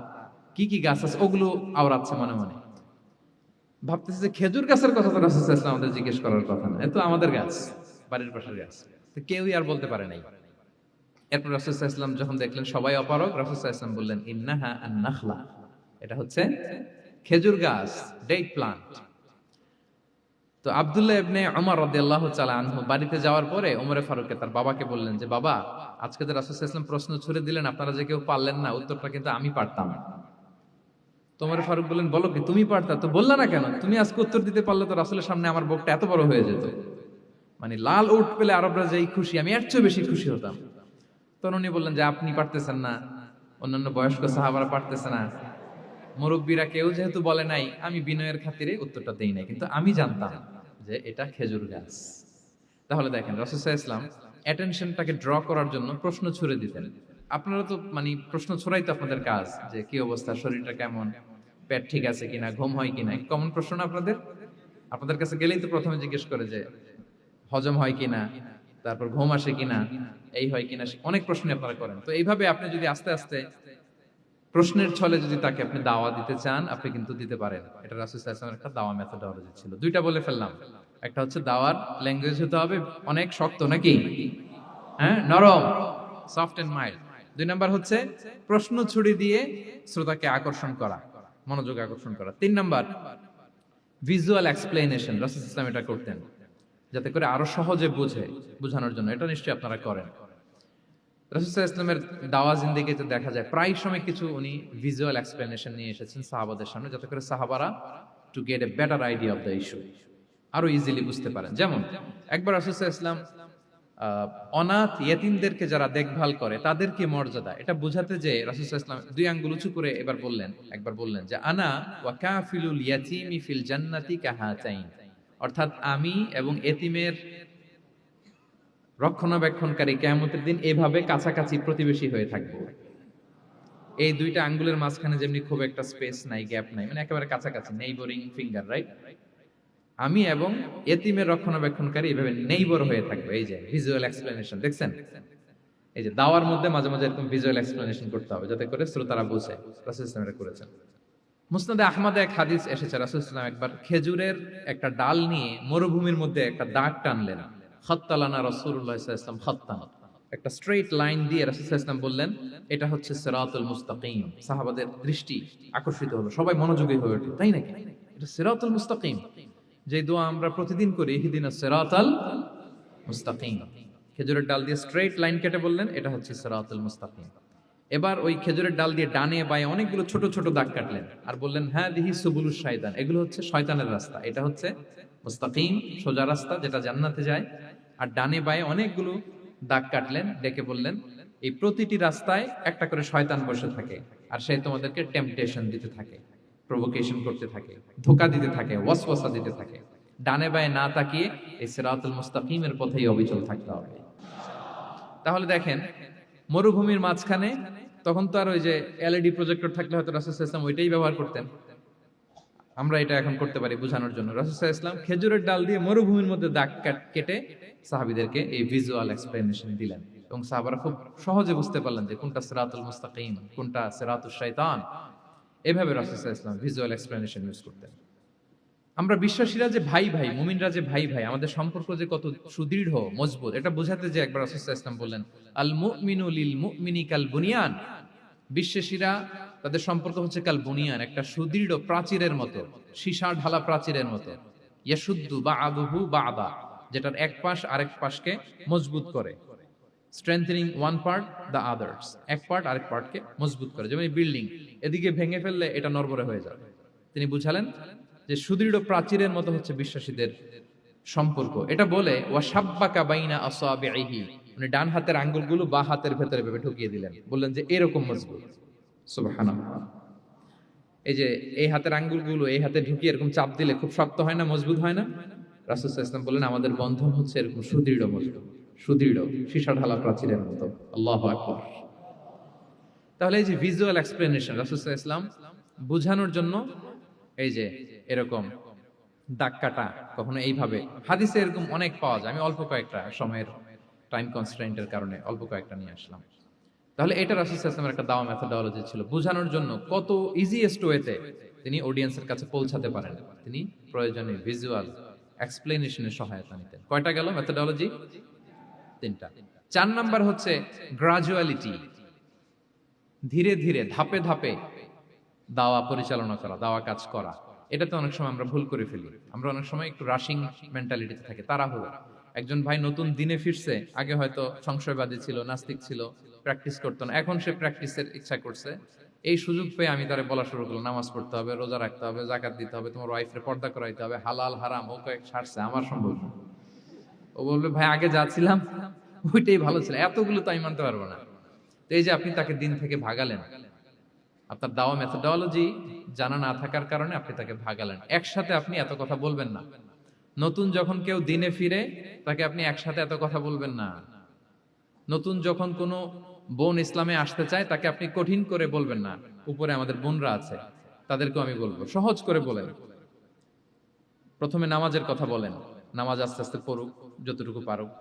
S1: কি কি গাছ আছে ওগুলো আওড়াচ্ছে মনে মনে। ভাবতেছে যে খেজুর গাছের কথা তো রাসূল সাল্লাল্লাহু আলাইহি ওয়াসাল্লাম আমাদের জিজ্ঞেস করার কথা না, এ তো আমাদের গাছ, বাড়ির পাশের গাছ। তো কেউই আর বলতে পারে নাই। এরপর রাসূল সাল্লাল্লাহু আলাইহি ওয়াসাল্লাম যখন দেখলেন সবাই অপারগ, রাসূল সাল্লাল্লাহু আলাইহি ওয়াসাল্লাম বললেন, ইন্নাহা আন-নাখলা, এটা হচ্ছে খেজুর গাছ, ডেট প্লান্ট। তো আব্দুল্লাহ ইবনে ওমর রাদিয়াল্লাহু তাআলা আনহু বাড়িতে যাওয়ার পরে ওমরে ফারুককে তার বাবাকে বললেন যে, বাবা, আজকে যে রাসূল সাল্লাল্লাহু আলাইহি ওয়াসাল্লাম প্রশ্ন ছুড়ে দিলেন আপনারা যে কেউ পারলেন না, উত্তরটা কিন্তু আমি পারতাম। তো ওমরে ফারুক বললেন, বলো কি তুমি পারতা? তো বললা না কেন? তুমি আজকে উত্তর দিতে পারলে তো রাসূলের সামনে আমার বুকটা এত বড় হয়ে যেত। লাল উট পেলে আরবরা যেই খুশি, আমি এর চেয়ে বেশি খুশি হতাম। তখন উনি বললেন যে আপনি পারতেছেন না, অন্যান্য বয়স্ক সাহাবারা পারতেছে না, মুরব্বীরা কেউ যেহেতু বলে নাই, আমি বিনয়ের খাতিরে উত্তরটা দেই নাই, কিন্তু আমি জানতাম যে এটা খেজুর গাছ। তাহলে দেখেন রাসূল সাল্লাল্লাহু আলাইহি ওয়াসাল্লাম অ্যাটেনশনটাকে ড্র করার জন্য প্রশ্ন ছুড়ে দিতেন। আপনারা তো মানে প্রশ্ন ছড়াই তো আপনাদের কাজ, যে কি অবস্থা, শরীরটা কেমন, পেট ঠিক আছে কিনা, ঘুম হয় কিনা, কমন প্রশ্ন না আপনাদের? আপনাদের কাছে গেলেই তো প্রথমে জিজ্ঞেস করে যে হজম হয় কিনা, তারপর ঘুম আসে কিনা, এই হয় কিনা, অনেক প্রশ্ন আপনারা করেন। তো এইভাবে আপনি যদি আস্তে আস্তে প্রশ্নের ছলে যদি তাকে আপনি দাওয়া দিতে চান, আপনি কিন্তু দিতে পারেন। এটা রাসূল সাল্লাল্লাহু আলাইহি ওয়াসাল্লামের একটা দাওয়া মেথোডোলজি ছিল। দুইটা বলে ফেললাম। একটা হচ্ছে দাওয়ার ল্যাঙ্গুয়েজ হতে হবে অনেক শক্ত, নাকি হ্যাঁ নরম, সফট এন্ড মাইল্ড। দুই নাম্বার হচ্ছে প্রশ্ন ছুড়ে দিয়ে শ্রোতাকে আকর্ষণ করা, মনোযোগ আকর্ষণ করা। তিন নাম্বার ভিজুয়াল এক্সপ্লেনেশন। রাসূল সাল্লাল্লাহু আলাইহি ওয়াসাল্লাম এটা করতেন যাতে করে আরো সহজে বোঝানোর জন্য। এটা নিশ্চয়ই আপনারা করেন। রাসূল সাল্লাল্লাহু আলাইহি ওয়াসাল্লামের দাওয়া জিন্দেগিতে দেখা যায় প্রায় সময় কিছু উনি ভিজুয়াল এক্সপ্লেনেশন নিয়ে এসেছেন সাহাবাদের সামনে, যাতে করে সাহাবারা to get a better idea of the issue, আরো ইজিলি বুঝতে পারেন। যেমন একবার রাসূল সাল্লাল্লাহু আলাইহি ওয়াসাল্লাম অনাথ ইয়েতিমদেরকে যারা দেখভাল করে তাদের কি মর্যাদা, এটা বোঝাতে যে রাসূল সাল্লাল্লাহু আলাইহি ওয়াসাল্লাম দুই আঙ্গুল উঁচু করে একবার বললেন যে আনা ওয়া কাফিলুল ইয়াতীমি ফিল জান্নাতি কাহাতাইন, অর্থাৎ আমি এবং এতিমের রক্ষণাবেক্ষণকারী কিয়ামতের দিন এভাবে কাছাকাছি প্রতিবেশী হয়ে থাকবো। এই দুইটা আঙ্গুলের মাঝখানে যেমনি খুব একটা স্পেস নাই, গ্যাপ নাই, মানে একেবারে কাছাকাছি, নেইবরিং ফিঙ্গার, রাইট? আমি এবং এতিমের রক্ষণাবেক্ষণকারী এভাবে নেইবর হয়ে থাকবো। এই যে ভিজুয়াল এক্সপ্লেনেশন দেখছেন, এই যে দাওয়ার মধ্যে মাঝে মাঝে এরকম ভিজুয়াল এক্সপ্লেনেশন করতে হবে যাতে করে শ্রোতারা বুঝে। রাসূল ইসলাম এটা করেছেন। মুসনাদে আহমদে এক হাদিস এসেছে, রাসূল ইসলাম একবার খেজুরের একটা ডাল নিয়ে মরুভূমির মধ্যে একটা দাগ টানলেন। খাত্তালানা রাসূলুল্লাহ সাল্লাল্লাহু আলাইহি ওয়াসাল্লাম খাত্তান, একটা স্ট্রেট লাইন দিয়ে রাসূল সাল্লাল্লাহু আলাইহি ওয়াসাল্লাম বললেন এটা হচ্ছে সিরাতুল মুস্তাকিম। সাহাবাদের দৃষ্টি আকর্ষিত হলো, সবাই মনোযোগী হয়ে উঠল, তাই নাকি? এটা সিরাতুল মুস্তাকিম, যে দোয়া আমরা প্রতিদিন করি, ইহদিনাস সিরাতাল মুস্তাকিম। খেজুরের ডাল দিয়ে স্ট্রেট লাইন কেটে বললেন এটা হচ্ছে সিরাতুল মুস্তাকিম। এবার ওই খেজুরের ডাল দিয়ে ডানে বায়ে অনেকগুলো ছোট ছোট দাগ কাটলেন আর বললেন হ্যাঁ দিহি সুবুলুশ শাইতান, এগুলো হচ্ছে শয়তানের রাস্তা, এটা হচ্ছে মুস্তাকিম সোজা রাস্তা যেটা জান্নাতে যায়। আর ডানে বায়ে অনেকগুলো দাগ কাটলেন, ডেকে বললেন এই প্রতিটি রাস্তায় একটা করে শয়তান বসে থাকে আর সে তোমাদেরকে টেম্পটেশন দিতে থাকে, প্রভোকেশন করতে থাকে, ধোঁকা দিতে থাকে, ওয়াসওয়াসা দিতে থাকে। ডানে বায়ে না তাকিয়ে এই সিরাতুল মুস্তাকিমের পথেই অবিচল থাকতে হবে। তাহলে দেখেন মরুভূমির মাঝখানে, তখন তো আর ওই যে এলইডি প্রজেক্টর থাকলে হয়তো রাসূল সাল্লাল্লাহু আলাইহি ওয়াসাল্লাম ওইটাই ব্যবহার করতেন, আমরা এটা এখন করতে পারি বোঝানোর জন্য। রাসূল সাল্লাল্লাহু আলাইহি ওয়াসাল্লাম খেজুরের ডাল দিয়ে মরুভূমির মধ্যে দাগ কেটে সাহাবীদেরকে এই ভিজুয়াল এক্সপ্লেনেশন দিলেন এবং সাহাবারা খুব সহজে বুঝতে পারলেন যে কোনটা সিরাতুল মুস্তাকিম, কোনটা সিরাতুশ শাইতান। এভাবে রাসূল সাল্লাল্লাহু আলাইহি ওয়াসাল্লাম ভিজুয়াল এক্সপ্লেনেশন ইউজ করতেন। আমরা বিশ্বাসীরা যে ভাই ভাই, মুমিনরা যে ভাই ভাই, আমাদের সম্পর্ক যে কত সুদৃঢ় মজবুত, এটা বোঝাতে যে একবার রাসূল সাল্লাল্লাহু আলাইহি ওয়াসাল্লাম বললেন আল মুমিনু লিল মুমিনি কাল বুনিয়ান, বিশ্বাসীরা তাদের সম্পর্ক হচ্ছে কাল বুনিয়ান, একটা সুদৃঢ় প্রাচীরের মতো, সীসা ঢালা প্রাচীরের মতো। ইয়াশুদ্দু বা'দুহু বা'দা, যেটার এক পাশ আরেক পাশকে মজবুত করে। Strengthening one part the others, এক পার্ট আরেক পার্টকে মজবুত করে। যেমন বিল্ডিং এদিকে ভেঙে ফেললে এটা নড়বড়ে হয়ে যাবে। তিনি বুঝালেন যে সুদৃঢ় প্রাচীরের মতো হচ্ছে বিশ্বাসীদের সম্পর্ক। এটা বলে ওয়াসাব্বাকা বাইনা আসাবিহি, মানে ডান হাতের আঙ্গুলগুলো বাঁ হাতের ভেতরে ভেবে ঢুকিয়ে দিলেন, বললেন যে এরকম মজবুত। সুবহানাল্লাহ। এই যে এই হাতের আঙ্গুলগুলো এই হাতে ঢুকিয়ে এরকম চাপ দিলে খুব শক্ত হয় না, মজবুত হয় না? রাসূল সাল্লাল্লাহু আলাইহি ওয়াসাল্লাম বললেন আমাদের বন্ধন হচ্ছে এরকম সুদৃঢ় মজবুত, সুদৃঢ় সীসা ঢালা প্রাচীরের মতো। আল্লাহু আকবার। তাহলে এই যে ভিজুয়াল এক্সপ্লেনেশন, রাসূল সাল্লাল্লাহু আলাইহি ওয়াসাল্লাম বোঝানোর জন্য এই যে এরকম দাগ কাটা, কখনো এইভাবে, হাদিসে এরকম অনেক পাওয়া যায়। আমি অল্প কয়েকটা, সময়ের টাইম কনস্ট্রেইন্টের কারণে অল্প কয়েকটা নিয়ে আসলাম। তাহলে এটা রাসূল সাল্লাল্লাহু আলাইহি ওয়াসাল্লামের একটা দাওয়া মেথোডোলজি ছিল, বোঝানোর জন্য কত ইজিয়েস্ট ওয়েতে তিনি অডিয়েন্সের কাছে পৌঁছাতে পারেন। তিনি প্রয়োজনে ভিজুয়াল এক্সপ্লেনেশনের সহায়তা নিতেন। কয়টা গেল মেথোডোলজি? তিনটা। 4 নাম্বার হচ্ছে গ্রাজুয়ালিটি, ধীরে ধীরে ধাপে ধাপে দাওয়া পরিচালনা করা, দাওয়া কাজ করা। এটাতে অনেক সময় আমরা ভুল করে ফেলি। আমরা অনেক সময় একটু রাশিং মেন্টালিটিতে থাকি, তাড়াহুড়ো। একজন ভাই নতুন দিনে ফিরছে, আগে হয়তো সংশয়বাদী ছিল, নাস্তিক ছিল, প্র্যাকটিস করতো না, এখন সে প্র্যাকটিসের ইচ্ছা করছে। এই সুযোগ পেয়ে আমি তারে বলা শুরু করলাম নামাজ পড়তে হবে, রোজা রাখতে হবে, যাকাত দিতে হবে, তোমার ওয়াইফরে পর্দা করাইতে হবে, হালাল হারাম ও কয়েক ছাড়ছে, আমার সম্ভব না। ও বলবে ভাই আগে যা ছিলাম ওইটাই ভালো ছিল, এতগুলো তো আমি মানতে পারবো না। তো এই যে আপনি তাকে দিন থেকে ভাগালেন, আপনার দাওয়া মেথোডোলজি জানা না থাকার কারণে আপনি তাকে ভাগালেন। একসাথে আপনি এত কথা বলবেন না। নতুন যখন কেউ দিনে ফিরে তাকে আপনি একসাথে এত কথা বলবেন না। নতুন যখন কোনো বোন ইসলামে আসতে চায় তাকে আপনি কঠিন করে বলবেন না। উপরে আমাদের বোনরা আছে, তাদেরকেও আমি বলবো সহজ করে বলেন। প্রথমে নামাজের কথা বলেন, নামাজ আস্তে আস্তে পড়ুক যতটুকু পারুক।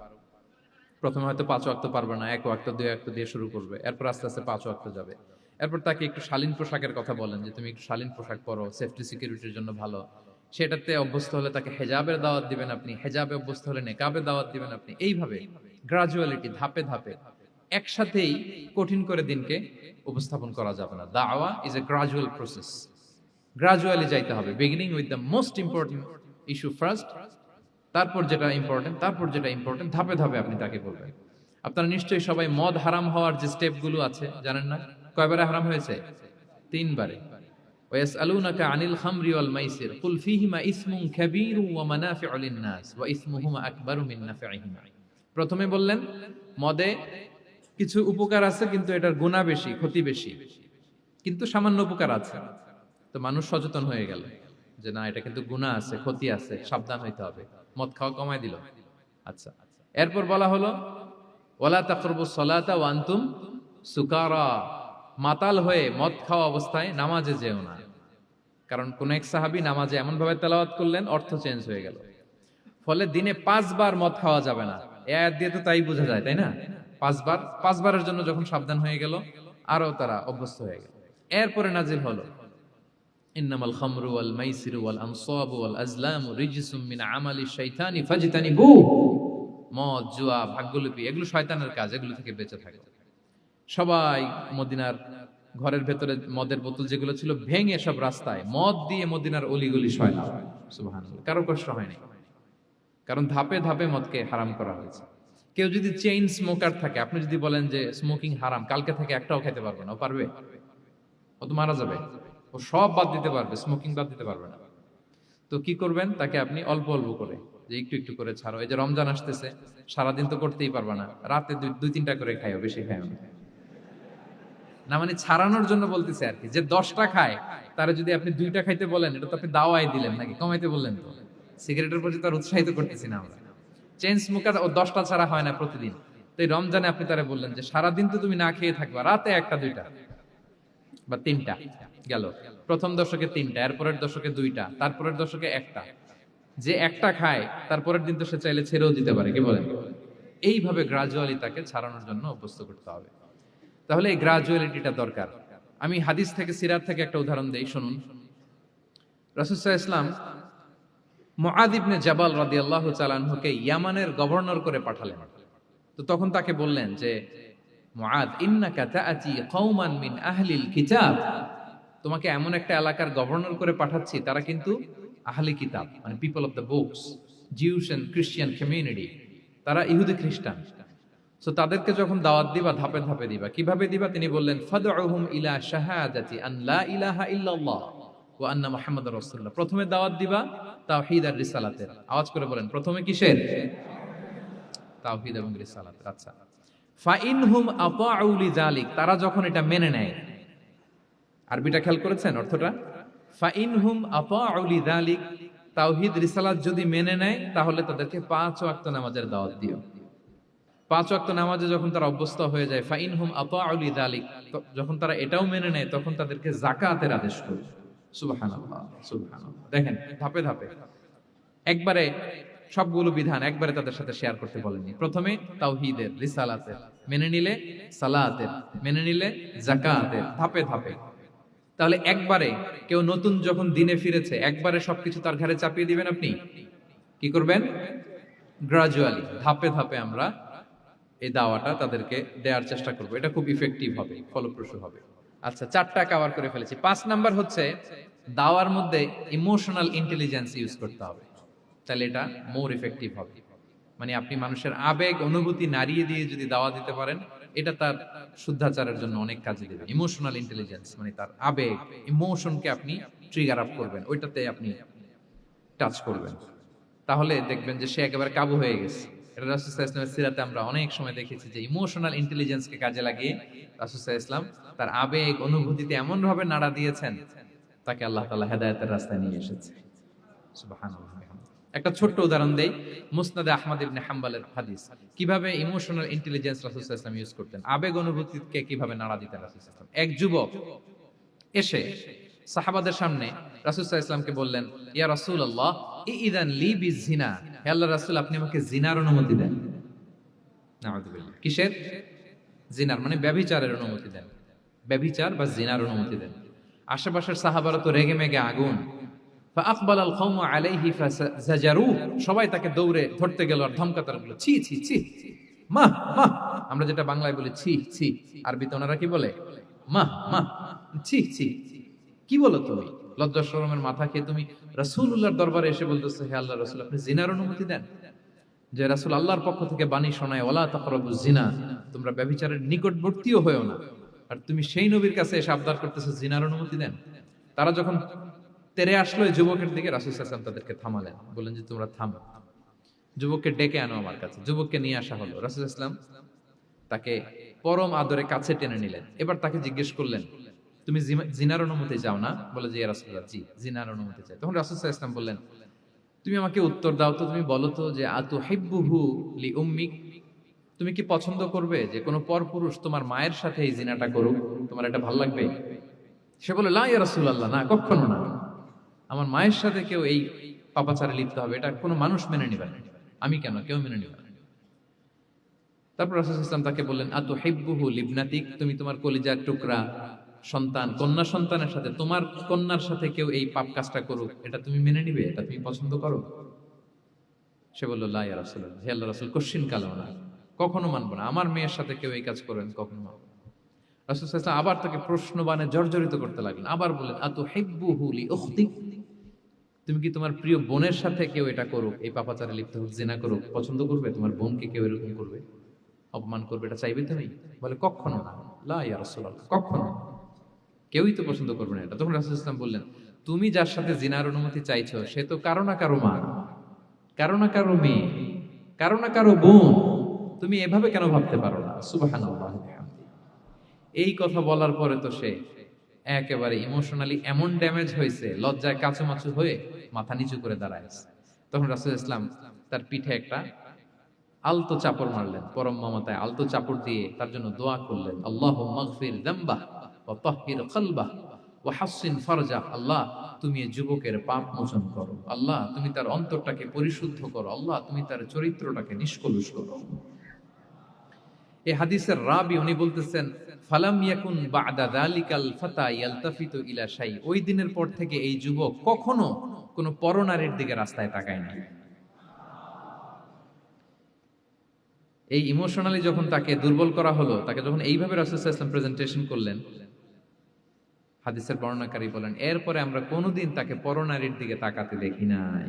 S1: প্রথমে হয়তো 5 ওয়াক্ত পারবে না, 1 ওয়াক্ত 2 ওয়াক্ত দিয়ে শুরু করবে, এরপর আস্তে আস্তে 5 ওয়াক্ত যাবে। এরপর তাকে একটু শালীন পোশাকের কথা বলেন যে তুমি একটু শালীন পোশাক পরো, সেফটি সিকিউরিটির জন্য ভালো। সেটাতে অভ্যস্ত হলে তাকে হেজাবের দাওয়াত দিবেন আপনি, হেজাবে অভ্যস্ত হলে নেকাবের দাওয়াত দিবেন আপনি। এইভাবে গ্রাজুয়ালিটি, ধাপে ধাপে, একসাথেই কঠিন করে দিনকে উপস্থাপন করা যাবে না। দাওয়া is a gradual process. Gradually যাইতে হবে, beginning with the most important issue first, তারপর যেটা ইম্পর্টেন্ট, তারপর যেটা ইম্পর্টেন্ট, ধাপে ধাপে আপনি তাকে বলবেন। আপনারা নিশ্চয়ই সবাই মদ হারাম হওয়ার যে স্টেপগুলো আছে জানেন না? কয়বারে হারাম হয়েছে? 3 বারে। ওয়াসআলুনাকা আনিল খামরি ওয়াল মাইসির কুল ফীহিমা ইসমুন কাবীরু ওয়া মানাফিউ লিন-নাস ওয়া ইসমুহুমা আকবারু মিন নাফিহিমা। প্রথমে বললেন মদে কিছু উপকার আছে কিন্তু এটার গুনাহ বেশি, ক্ষতি বেশি, কিন্তু সামান্য উপকার আছে। তো মানুষ সচেতন হয়ে গেল যে না, এটা কিন্তু গুনাহ আছে, ক্ষতি আছে, সাবধান হইতে হবে। মদ খাওয়া কমায় দিল। আচ্ছা, এরপর বলা হলো ওয়ালা তাকরাবুস সালাতা ওয়া আনতুম সুকারা, মাতাল হয়ে মদ খাওয়া অবস্থায় নামাজে যেও না। কারণ কোন এক সাহাবী নামাজে এমন ভাবে তেলাওয়াত করলেন অর্থ চেঞ্জ হয়ে গেল। ফলে দিনে 5 বার মদ খাওয়া যাবে না। এই আয়াত দিয়ে তো তাই বোঝা যায়, তাই না? 5 বারের জন্য যখন সাবধান হয়ে গেল, আরো তারা অভ্যস্ত হয়ে গেল। এরপরে নাজিল হলো ইন্নামাল খামরু ওয়াল মাইসিরু ওয়াল আনসাবু ওয়াল আজলামু রিজসুম মিন আমালিশ শাইতানি ফাজতানিবু। মদ, জুয়া, ভাগ্যলিপি এগুলো শয়তানের কাজ, এগুলো থেকে বেঁচে থাকো। সবাই মদিনার ঘরের ভেতরে মদের বোতল যেগুলো ছিল ভেঙে সব রাস্তায় মদ দিয়ে মদিনার অলিগলি সয়লাম। সুবহানাল্লাহ, কারো কষ্ট হয়নি, কারণ ধাপে ধাপে মদকে হারাম করা হয়েছে। কেউ যদি চেইন স্মোকার থাকে, আপনি যদি বলেন যে স্মোকিং হারাম, কালকে থেকে একটাও খেতে পারবে না, ও পারবে? ও তো মারা যাবে। ও সব বাদ দিতে পারবে, স্মোকিং বাদ দিতে পারবে না। তো কি করবেন? তাকে আপনি অল্প অল্প করে, যে একটু একটু করে ছাড়ো। এই যে রমজান আসতেছে, সারাদিন তো করতেই পারবে না, রাতে 2-3টা করে খাইও, বেশি খাইও না। না মানে ছাড়ানোর জন্য বলতেছে আর কি, যে 10টা খায় তারা যদি আপনি 2টা খাইতে বলেন, এটা তো আপনি দাওয়াই দিলেন নাকি, কমাইতে বললেন তো। সিগারেটের প্রতি তার উৎসাহিত করতেছি না আমরা। চেইন স্মোকার ও 10টা ছাড়া হয় না প্রতিদিন। তো এই রমজানে আপনি তারা বললেন যে সারাদিন তো তুমি না খেয়ে থাকবা, রাতে 1টা 2টা বা 3টা গেল। প্রথম দশকে 3টা, এরপরের দশকে 2টা, তারপরের দশকে 1টা। যে 1টা খায় তারপরের দিন তো সে চাইলে ছেড়েও দিতে পারে, কি বলেন? এইভাবে গ্রাজুয়ালি তাকে ছাড়ানোর জন্য অভ্যস্ত করতে হবে। তাহলে এই গ্রাজুয়ালিটিটা দরকার। আমি হাদিস থেকে, সিরাত থেকে একটা উদাহরণ দেই, শুনুন। রাসূল সাল্লাল্লাহু আলাইহি ওয়াসাল্লাম মুআয ইবনে জাবাল রাদিয়াল্লাহু তাআলা আনহুকে ইয়ামানের গভর্নর করে পাঠালেন। তো তখন তাকে বললেন যে মুআয, ইন্নাকা তাআতি কওমান মিন আহলিল কিতাব, তোমাকে এমন একটা এলাকার গভর্নর করে পাঠাচ্ছি, তারা কিন্তু আহলি কিতাব, মানে people of the books, Jews and Christian community, তারা ইহুদি খ্রিস্টান। সো তাদেরকে যখন দাওয়াত দিবা, ধাপে ধাপে দিবা। কিভাবে দিবা? তিনি বললেন ফাদউহুম ইলা শাহাদাতি আন লা ইলাহা ইল্লাল্লাহ ওয়া আন্না মুহাম্মাদুর রাসূলুল্লাহ। প্রথমে দাওয়াত দিবা তাওহীদ আর রিসালাতের। আওয়াজ করে বলেন, প্রথমে কিসের? তাওহীদ এবং রিসালাতের। আচ্ছা, ফাইনহুম আতাউ লিযালিক, তারা যখন এটা মেনে নেয়। আরবিটা খেয়াল করেছেন অর্থটা? ফাইনহুম আতাউ লিযালিক, তাওহীদ রিসালাত যদি মেনে নেয় তাহলে তাদেরকে 5 ওয়াক্ত নামাজের দাওয়াত দিও। 5 ওয়াক্ত নামাজে যখন তারা অভ্যস্ত হয়ে যায়, ফাইনহুম আতাউ লিযালিক, যখন তারা এটাও মেনে নেয় তখন তাদেরকে যাকাতের আদেশ করো। সুবহানাল্লাহ, সুবহানাল্লাহ। দেখেন ধাপে ধাপে, একবারে সবগুলো বিধান একবারে তাদের সাথে শেয়ার করতে বলেননি। প্রথমে তাওহীদের, রিসালাতের, মেনে নিলে সালাতের, মেনে নিলে যাকাতের, ধাপে ধাপে। তাহলে একবারে কেউ নতুন যখন দিনে ফিরেছে, একবারে সবকিছু তার ঘাড়ে চাপিয়ে দিবেন আপনি? কি করবেন? গ্রাজুয়ালি, ধাপে ধাপে আমরা এই দাওয়াটা তাদেরকে দেওয়ার চেষ্টা করব। এটা খুব ইফেক্টিভ হবে, ফলপ্রসূ হবে। আচ্ছা, 4টা কভার করে ফেলেছি। 5 নাম্বার হচ্ছে দাওয়ার মধ্যে ইমোশনাল ইন্টেলিজেন্স ইউজ করতে হবে, তাহলে এটা মোর ইফেক্টিভ হবে। মানে আপনি মানুষের আবেগ অনুভূতি নাড়িয়ে দিয়ে যদি দাওয়া দিতে পারেন, এটা তার শুদ্ধাচারের জন্য অনেক কাজে দেবে। ইমোশনাল ইন্টেলিজেন্স মানে তার আবেগ, ইমোশনকে আপনি ট্রিগার আপ করবেন, ওইটাতে আপনি টাচ করবেন, তাহলে দেখবেন যে সে একেবারে কাবু হয়ে গেছে। এটা রাসূল সাল্লাল্লাহু আলাইহি ওয়াসাল্লামের সিরাতে আমরা অনেক সময় দেখেছি যে ইমোশনাল ইন্টেলিজেন্সকে কাজে লাগিয়ে রাসূল সাল্লাল্লাহু আলাইহি ওয়াসাল্লাম তার আবেগ অনুভূতিতে এমন ভাবে নাড়া দিয়েছেন তাকে আল্লাহ তাআলা হেদায়েতের রাস্তায় নিয়ে এসেছে। সুবহানাল্লাহ। একটা ছোট্ট উদাহরণ দেই, মুসনাদে আহমদ ইবনে হাম্বলের হাদিস, কিভাবে ইমোশনাল ইন্টেলিজেন্স রাসূল সাল্লাল্লাহু আলাইহি ওয়াসাল্লাম ইউজ করতেন, আবেগ অনুভূতিকে কিভাবে নাড়া দিতেন রাসূল সাল্লাল্লাহু আলাইহি ওয়াসাল্লাম। এক যুবক এসে সাহাবাদের সামনে রাসূল সাল্লাল্লাহু আলাইহি ওয়াসাল্লামকে বললেন, ইয়া রাসূলুল্লাহ ইযান লি বিজিনা, হে আল্লাহর রাসূল আপনি আমাকে জিনার অনুমতি দেন। নাউযুবিল্লাহ। কিসের? জিনার, মানে ব্যভিচারের অনুমতি দেন। ব্যভিচার বা জিনার অনুমতি দেন। আশেপাশের সাহাবারা তো রেগে মেগে আগুন। ফাআকবাল আল কওমু আলাইহি ফাজাজারু, সবাই তাকে দৌড়ে ধরতে গেল আর ধমকাতে লাগলো, ছি ছি ছি, মাহ মাহ। আমরা যেটা বাংলায় বলি ছি ছি, আরবিতে ওনারা কি বলে? মাহ মাহ, ছি ছি। কি বলো তুমি? লজ্জা শরমের মাথা খেয়ে তুমি রাসূলুল্লাহর দরবারে এসে বলতেছো, হে আল্লাহর রাসূল আপনি জিনার অনুমতি দেন। যে রাসূল আল্লাহর পক্ষ থেকে বাণী শোনায়, ওয়ালা তাকরাবুজ জিনা, তোমরা ব্যভিচারের নিকটবর্তীও হয়ো না, আর তুমি সেই নবীর কাছে এসে আবদার করতেছো জিনার অনুমতি দেন। তারা যখন তেরে আসলো এই যুবকের দিকে, রাসূল সাল্লাল্লাহু আলাইহি ওয়াসাল্লাম তাদেরকে থামালেন, বললেন যে তোমরা থামো, যুবককে ডেকে আনো আমার কাছে। যুবককে নিয়ে আসা হলো। রাসূল সাল্লাল্লাহু আলাইহি ওয়াসাল্লাম তাকে পরম আদরে কাছে টেনে নিলেন। এবার তাকে জিজ্ঞেস করলেন, তুমি জিনার অনুমতি চাও না? বলে যে ইয়া রাসূলুল্লাহ জি, জিনার অনুমতি চাই। তখন রাসূল সাল্লাল্লাহু আলাইহি ওয়াসাল্লাম বললেন, তুমি আমাকে উত্তর দাও তো, তুমি বলো তো যে আতুহিব্বুহু লি উম্মিক, তুমি কি পছন্দ করবে যে কোনো পরপুরুষ তোমার মায়ের সাথে এই জিনাটা করুক? তোমার এটা ভালো লাগবে? সে বলে লা ইয়া রাসূলুল্লাহ, না কখনো না, আমার মায়ের সাথে কেউ এই পাপাচারে লিপ্ত হবে এটা কোনো মানুষ মেনে নিবে না। আমি কেন, কেউ মেনে নিবে না। তারপর রাসূল সাল্লাল্লাহু আলাইহি ওয়াসাল্লাম তাকে বললেন আতুহিব্বুহু লিবনাতিক, তুমি তোমার কলিজার টুকরা সন্তান, কন্যা সন্তানের সাথে, তোমার কন্যার সাথে কেউ এই পাপ কাজটা করুক, এটা তুমি মেনে নিবে? এটা তুমি পছন্দ করো? সে বলল লা ইয়া রাসূলুল্লাহ, হে আল্লাহর রাসূল কখনো কালেও না, কখনো মানবো না, আমার মেয়ের সাথে কেউ এই কাজ করেন কখনো মানবো না। রাসূল সাল্লাল্লাহু আলাইহি ওয়াসাল্লাম আবার তাকে প্রশ্নবাণে জর্জরিত করতে লাগলেন, আবার বললেন আতুহিব্বুহু লি উখতিক, তুমি কি তোমার প্রিয় বোনের সাথে কেউ এটা করুক, এই পাপাচারে লিপ্ত হোক, জিনা করুক, পছন্দ করবে? তোমার বোনকে কেউ এরকম করবে, অপমান করবে, এটা চাইবে তুমি? বলে কখনো না, লা ইয়া রাসূলুল্লাহ, কখনো না, কেউই তো পছন্দ করবে না এটা। তখন রাসূল সাল্লাল্লাহু আলাইহি ওয়াসাল্লাম বললেন, তুমি যার সাথে জিনার অনুমতি চাইছো সে তো কারো না কারো মা, কারো না কারো মেয়ে, কারো না কারো বোন, তুমি এভাবে কেন ভাবতে পারো না? সুবহানাল্লাহ। এই কথা বলার পরে তো সে একেবারে ইমোশনালি এমন ড্যামেজ হয়েছে, লজ্জায় কাচুমাচু হয়ে মাথা নিচু করে দাঁড়ায়। তখন রাসূল ইসলাম তার পিঠে একটা আলতো চাপড় মারলেন, পরম মমতায় আলতো চাপড় দিয়ে তার জন্য দোয়া করলেন, আল্লাহুম্মা গফির যামবাহ ওয়া তাহহির কলবাহ ওয়া হাসসিন ফারজাহ, আল্লাহ তুমি এই যুবকের পাপ মোচন করো, আল্লাহ তুমি তার অন্তরটাকে পরিশুদ্ধ করো, আল্লাহ তুমি তার চরিত্রটাকে নিষ্কলুষ করো। এই হাদিসের রাবি উনি বলতেছেন, ফালাম ইয়াকুন বা'দা যালিকাল ফাতা ইয়ালতাফিতু ইলা শাই, ওই দিনের পর থেকে এই যুবক কখনো কোনো পরনারীর দিকে রাস্তায় তাকায় না। এই ইমোশনালি যখন তাকে দুর্বল করা হলো, তাকে যখন এইভাবে রাসূল সাল্লাল্লাহু আলাইহি ওয়াসাল্লাম প্রেজেন্টেশন করলেন, হাদিসের বর্ণনাকারী বলেন এরপরে আমরা কোনোদিন তাকে পরনারীর দিকে তাকাতে দেখি নাই।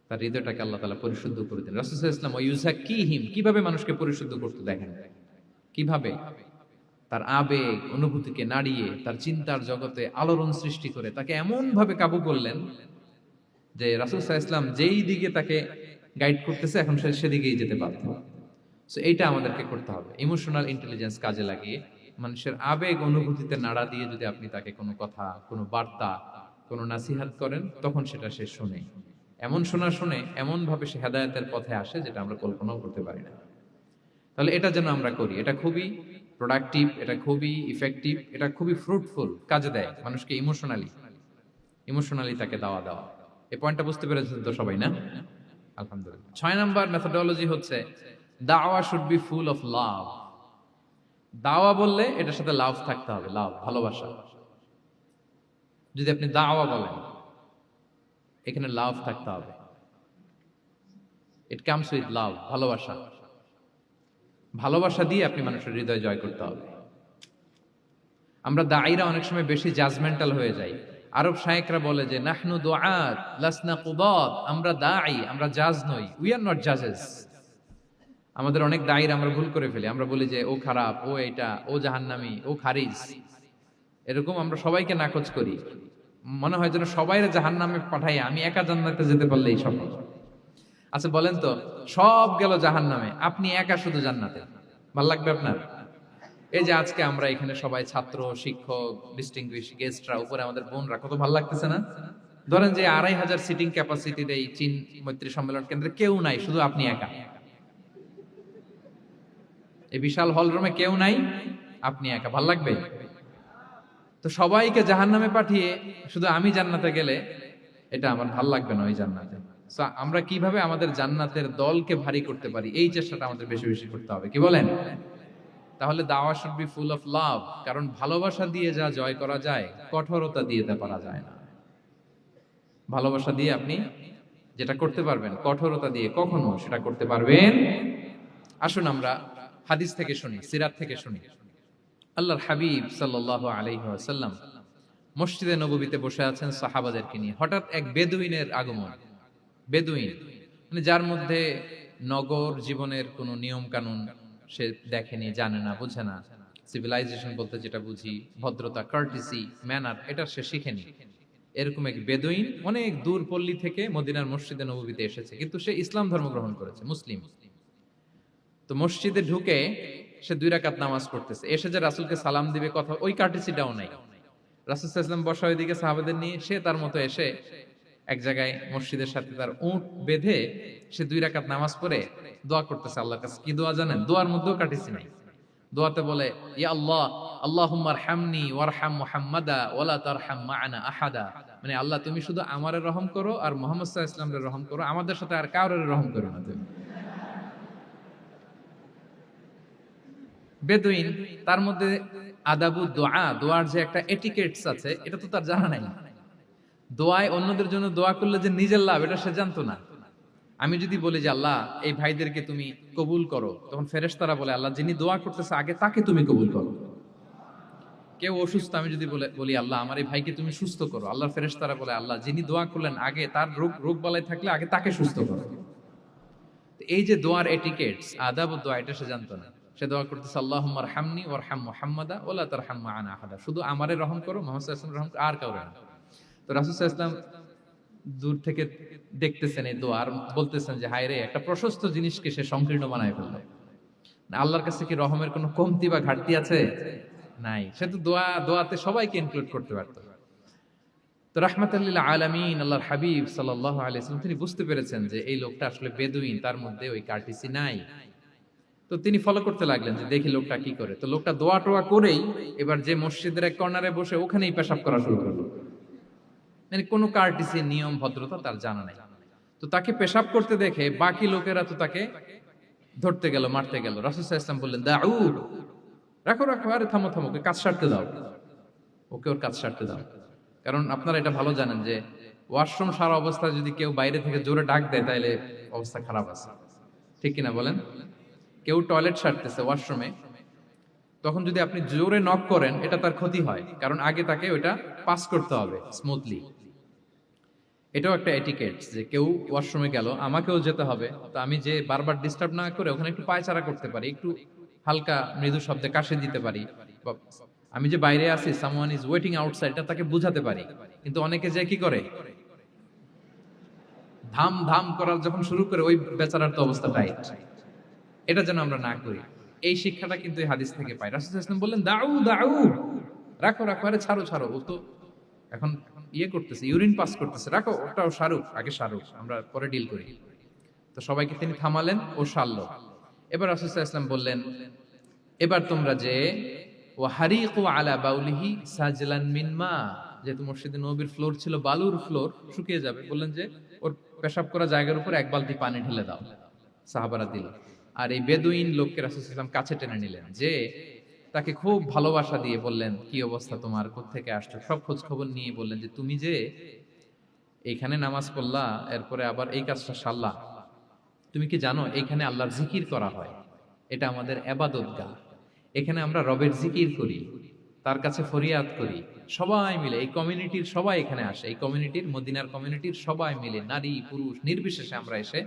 S1: তার হৃদয়টাকে আল্লাহ তাআলা পরিশুদ্ধ করে দিলেন। রাসূল সাল্লাল্লাহু আলাইহি ওয়াসাল্লাম ওয়ায়ুযাক্কিহিম, কিভাবে মানুষকে পরিশুদ্ধ করতে দেখেন, কিভাবে তার আবেগ অনুভূতিকে নাড়িয়ে তার চিন্তার জগতে আলোড়ন সৃষ্টি করে তাকে এমন ভাবে কাবু করলেন যে রাসূল সাল্লাল্লাহু আলাইহি ওয়াসাল্লাম যেই দিকে তাকে গাইড করতেছে এখন সে সেদিকেই যেতে পারত। সো এইটা আমাদেরকে করতে হবে, ইমোশনাল ইন্টেলিজেন্স কাজে লাগিয়ে মানুষের আবেগ অনুভূতিতে নাড়া দিয়ে যদি আপনি তাকে কোনো কথা, কোনো বার্তা, কোনো নাসিহাত করেন, তখন সেটা সে শুনে, এমন শোনা শুনে এমন ভাবে সে হেদায়েতের পথে আসে যেটা আমরা কল্পনাও করতে পারি না। তাহলে এটা যেন আমরা করি, এটা খুবই প্রোডাক্টিভ, এটা খুবই ইফেক্টিভ, এটা খুবই ফ্রুটফুল, কাজে দেয় মানুষকে ইমোশনালি তাকে দেওয়া। এই পয়েন্টটা বুঝতে পেরেছেন তো সবাই, না? আলহামদুলিল্লাহ। 6 নাম্বার মেথোডোলজি হচ্ছে দাওয়া should be full of love. দাওয়া বললে এটার সাথে লাভ থাকতে হবে, লাভ, ভালোবাসা। যদি আপনি দাওয়া বলেন এখানে লাভ থাকতে হবে, ইট কামস উইথ লাভ, ভালোবাসা। ভালোবাসা দিয়ে আপনি মানুষের হৃদয় জয় করতে হবে। আমরা দায়ীরা অনেক সময় বেশি জাজমেন্টাল হয়ে যাই। আরব শায়েকরা বলে যে নাহনু দুআত লাসনা কুদাত, আমরা দাঈ, আমরা জাজ নই, উই আর নট জাজেস। আমাদের অনেক দায়ীরা আমরা ভুল করে ফেলি, আমরা বলি যে ও খারাপ, ও এটা, ও জাহান্নামী, ও খারিজ, এরকম আমরা সবাইকে নাকচ করি। মনে হয় যেন সবাইরে জাহান্নামে পাঠাই, আমি একা জান্নাতে যেতে পারলেই সফল। আচ্ছা বলেন তো, সব গেল জাহান্নামে, আপনি একা শুধু জান্নাতে, ভাল লাগবে আপনার? এই যে আজকে আমরা এখানে সবাই ছাত্র, শিক্ষক, ডিস্টিংগুইশ গেস্টরা, উপরে আমাদের বোনরা, কত ভালো লাগতেছে না? ধরেন যে 2500 সিটিং ক্যাপাসিটির এই চীন মৈত্রী সম্মেলন কেন্দ্রে কেউ নাই, শুধু আপনি একা। এই বিশাল হল রুমে কেউ নাই, আপনি একা, ভাল লাগবে? তো সবাইকে জাহান্নামে পাঠিয়ে শুধু আমি জান্নাতে গেলে এটা আমার ভাল লাগবে না ওই জান্নাতে। So, আমরা কিভাবে আমাদের জান্নাতের দলকে ভারী করতে পারি, এই চেষ্টাটা আমাদের বেশি বেশি করতে হবে, কি বলেন? তাহলে দাওয়া should be full of love, কারণ ভালোবাসা দিয়ে যা জয় করা যায়, কঠোরতা দিয়ে তা পারা যায় না। ভালোবাসা দিয়ে আপনি যেটা করতে পারবেন, কঠোরতা দিয়ে কখনো সেটা করতে পারবেন। আসুন আমরা হাদিস থেকে শুনি, সিরাত থেকে শুনি। আল্লাহর হাবিব সাল্লাল্লাহু আলাইহি ওয়াসাল্লাম মসজিদে নববীতে বসে আছেন সাহাবাদেরকে নিয়ে। হঠাৎ এক বেদুইনের আগমন। বেদুইন মানে যার মধ্যে নগর জীবনের কোনো নিয়ম কানুন সে দেখেনি, জানে না, বুঝে না। সিভিলাইজেশন বলতে যেটা বুঝি, ভদ্রতা, কার্টিসি, ম্যানার, এটা সে শিখেনি। এরকম এক বেদুইন অনেক দূর পল্লী থেকে মদিনার মসজিদে নববীতে এসেছে, কিন্তু সে ইসলাম ধর্ম গ্রহণ করেছে, মুসলিম। তো মসজিদে ঢুকে সে 2 রাকাত নামাজ পড়তেছে, এসে যে রাসূলকে সালাম দিবে কথা, ওই কার্টিসিটাও নাই। রাসূল সাল্লাল্লাহু আলাইহি ওয়াসাল্লাম বসা ওইদিকে সাহাবাদের নিয়ে, সে তার মতো এসে এক জায়গায় মসজিদের সাথে তার উট বেঁধে সে 2 রাকাত নামাজ পড়ে দোয়া করতেছে আল্লাহর কাছে। কি দোয়া জানেন? দোয়ার মধ্যেও কাটিছি নাই। দোয়াতে বলে, ইয়া আল্লাহ, আল্লাহুম্মা আরহামনি ওয়ারহাম মুহাম্মাদা ওয়ালা তারহাম মা'ানা আহাদা। মানে আল্লাহ, তুমি শুধু আমারে রহম করো আর মুহাম্মদ সাল্লাল্লাহু আলাইহি ওয়াসাল্লামের রহম করো, আমাদের সাথে আর কাউরে রহম করো না তুমি। বেদুইন, তার মধ্যে আদাবু দোয়া, দোয়ার যে একটা এটিকেটস আছে, এটা তো তার জানা নাই। দোয়ায় অন্যদের জন্য দোয়া করলে যে নিজের লাভ, এটা সে জানতো না। আমি যদি বলি যে আল্লাহ এই ভাইদেরকে তুমি কবুল করো, তখন ফেরেশতারা বলে আল্লাহ যিনি দোয়া করতেছে আগে তাকে তুমি কবুল করো। কেউ অসুস্থ, আমি যদি বলি আল্লাহ আমার এই ভাইকে তুমি সুস্থ করো, আল্লাহর ফেরেশতারা বলে আল্লাহ যিনি দোয়া করলেন আগে তার রোগ বালাই থাকলে আগে তাকে সুস্থ করো। এই যে দোয়ার এটিকেটস, আদাব ও দোয়া, এটা সে জানতো না। সে দোয়া করতেছে আল্লাহুম্মা আরহামনি ওয়ারহাম মুহাম্মাদা ওয়ালা তারহাম মা'ানা আহাদা, শুধু আমারে রহম করো, মুহাম্মদ সাল্লাল্লাহু আলাইহি ওয়াসাল্লাম রহম করো, আর কাউরে না। তো রাসূল সাল্লাল্লাহু আলাইহি ওয়াসাল্লাম দূর থেকে দেখতেছেন এই দোয়া, আর বলতেছেন যে হায় রে, একটা প্রশস্ত জিনিসকে সে সংকীর্ণ বানায় ফেললো। আল্লাহর কাছে কি রহমের কোনো কমতি বা ঘাটতি আছে? নাই। সে তো দোয়াতে সবাইকে ইনক্লুড করতে পারতো। তো রাহমাতাল লিল আলামিন আল্লাহর হাবিব সাল্লাল্লাহু আলাইহি ওয়াসাল্লাম তিনি বুঝতে পেরেছেন যে এই লোকটা আসলে বেদুইন, তার মধ্যে ওই কার্টিসি নাই। তো তিনি ফলো করতে লাগলেন যে দেখি লোকটা কি করে। তো লোকটা দোয়া টোয়া করেই এবার যে মসজিদের এক কর্নারে বসে ওখানেই পেশাব করা শুরু করলো। মানে কোনো কার্টিসি, নিয়ম, ভদ্রতা তার জানা নাই। তো তাকে পেশাব করতে দেখে বাকি লোকেরা তো তাকে ধরতে গেল, মারতে গেল। রাসূল সাল্লাল্লাহু আলাইহি ওয়াসাল্লাম বললেন, দাউ, রাখো রাখো, আরে থামো থামো, ওকে কাজ সারতে দাও, ওকে ওর কাজ সারতে দাও। কারণ আপনারা এটা ভালো জানেন যে ওয়াশরুম সারা অবস্থায় যদি কেউ বাইরে থেকে জোরে ডাক দেয় তাহলে অবস্থা খারাপ আছে, ঠিক কিনা বলেন? কেউ টয়লেট সারতেছে ওয়াশরুমে, তখন যদি আপনি জোরে নক করেন এটা তার ক্ষতি হয়, কারণ আগে তাকে ওইটা পাস করতে হবে স্মুথলি। এটাও একটা এটিকেট যে কেউ ওয়াশরুমে গেল, আমাকেও যেতে হবে, তো আমি যে বারবার ডিস্টার্ব না করে ওখানে একটু পায়চারা করতে পারি, একটু হালকা মৃদু শব্দে কাশি দিতে পারি, বা আমি যে বাইরে আছি, সামওয়ান ইজ ওয়েটিং আউটসাইড, এটা তাকে বুঝাতে পারি। কিন্তু অনেকে যে কি করে, ধাম ধাম করার যখন শুরু করে, ওই বেচারার তো অবস্থা টাইট। এটা যেন আমরা না করি, এই শিক্ষাটা কিন্তু এই হাদিস থেকে পাই। রাসূল সাল্লাল্লাহু আলাইহি ওয়াসাল্লাম বললেন, দাউ দাউ, রাখো রাখো, আরে ছাড়ো ছাড়ো, ও তো এখন ইয়ে করতেছে, ইউরিন পাস করতেছে, রাখো, ওটাও সারুক, আগে সারুক, আমরা পরে ডিল করি। তো সবাইকে তিনি থামালেন, ও সারলো। এবার রাসূল সাল্লাল্লাহু আলাইহি ওয়াসাল্লাম বললেন, এবার তোমরা যে ওয়াহারিকু আলা বাউলিহি সাজলান মিন মা, যেহেতু মসজিদে নববীর ফ্লোর ছিল বালুর ফ্লোর, শুকিয়ে যাবে, বললেন যে ওর পেশাব করা জায়গার উপর 1 বালতি পানি ঢেলে দাও। সাহাবারা দিল। আর এই বেদুইন লোককে রাসূল সাল্লাল্লাহু আলাইহি ওয়াসাল্লাম কাছে টেনে নিলেন, যে তাকে খুব ভালোবাসা দিয়ে বললেন, কি অবস্থা তোমার, কোত্থেকে আসছো, সব খোঁজ খবর নিয়ে বললেন যে তুমি যে এইখানে নামাজ পড়লা, এরপরে আবার এই কাজটা সারলা, তুমি কি জানো এখানে আল্লাহর জিকির করা হয়, এটা আমাদের ইবাদতগাহ, এখানে আমরা রবের জিকির করি, তার কাছে ফরিয়াদ করি, সবাই মিলে এই কমিউনিটির সবাই এখানে আসে, এই কমিউনিটির, মদিনার কমিউনিটির সবাই মিলে, নারী পুরুষ নির্বিশেষে আমরা এসে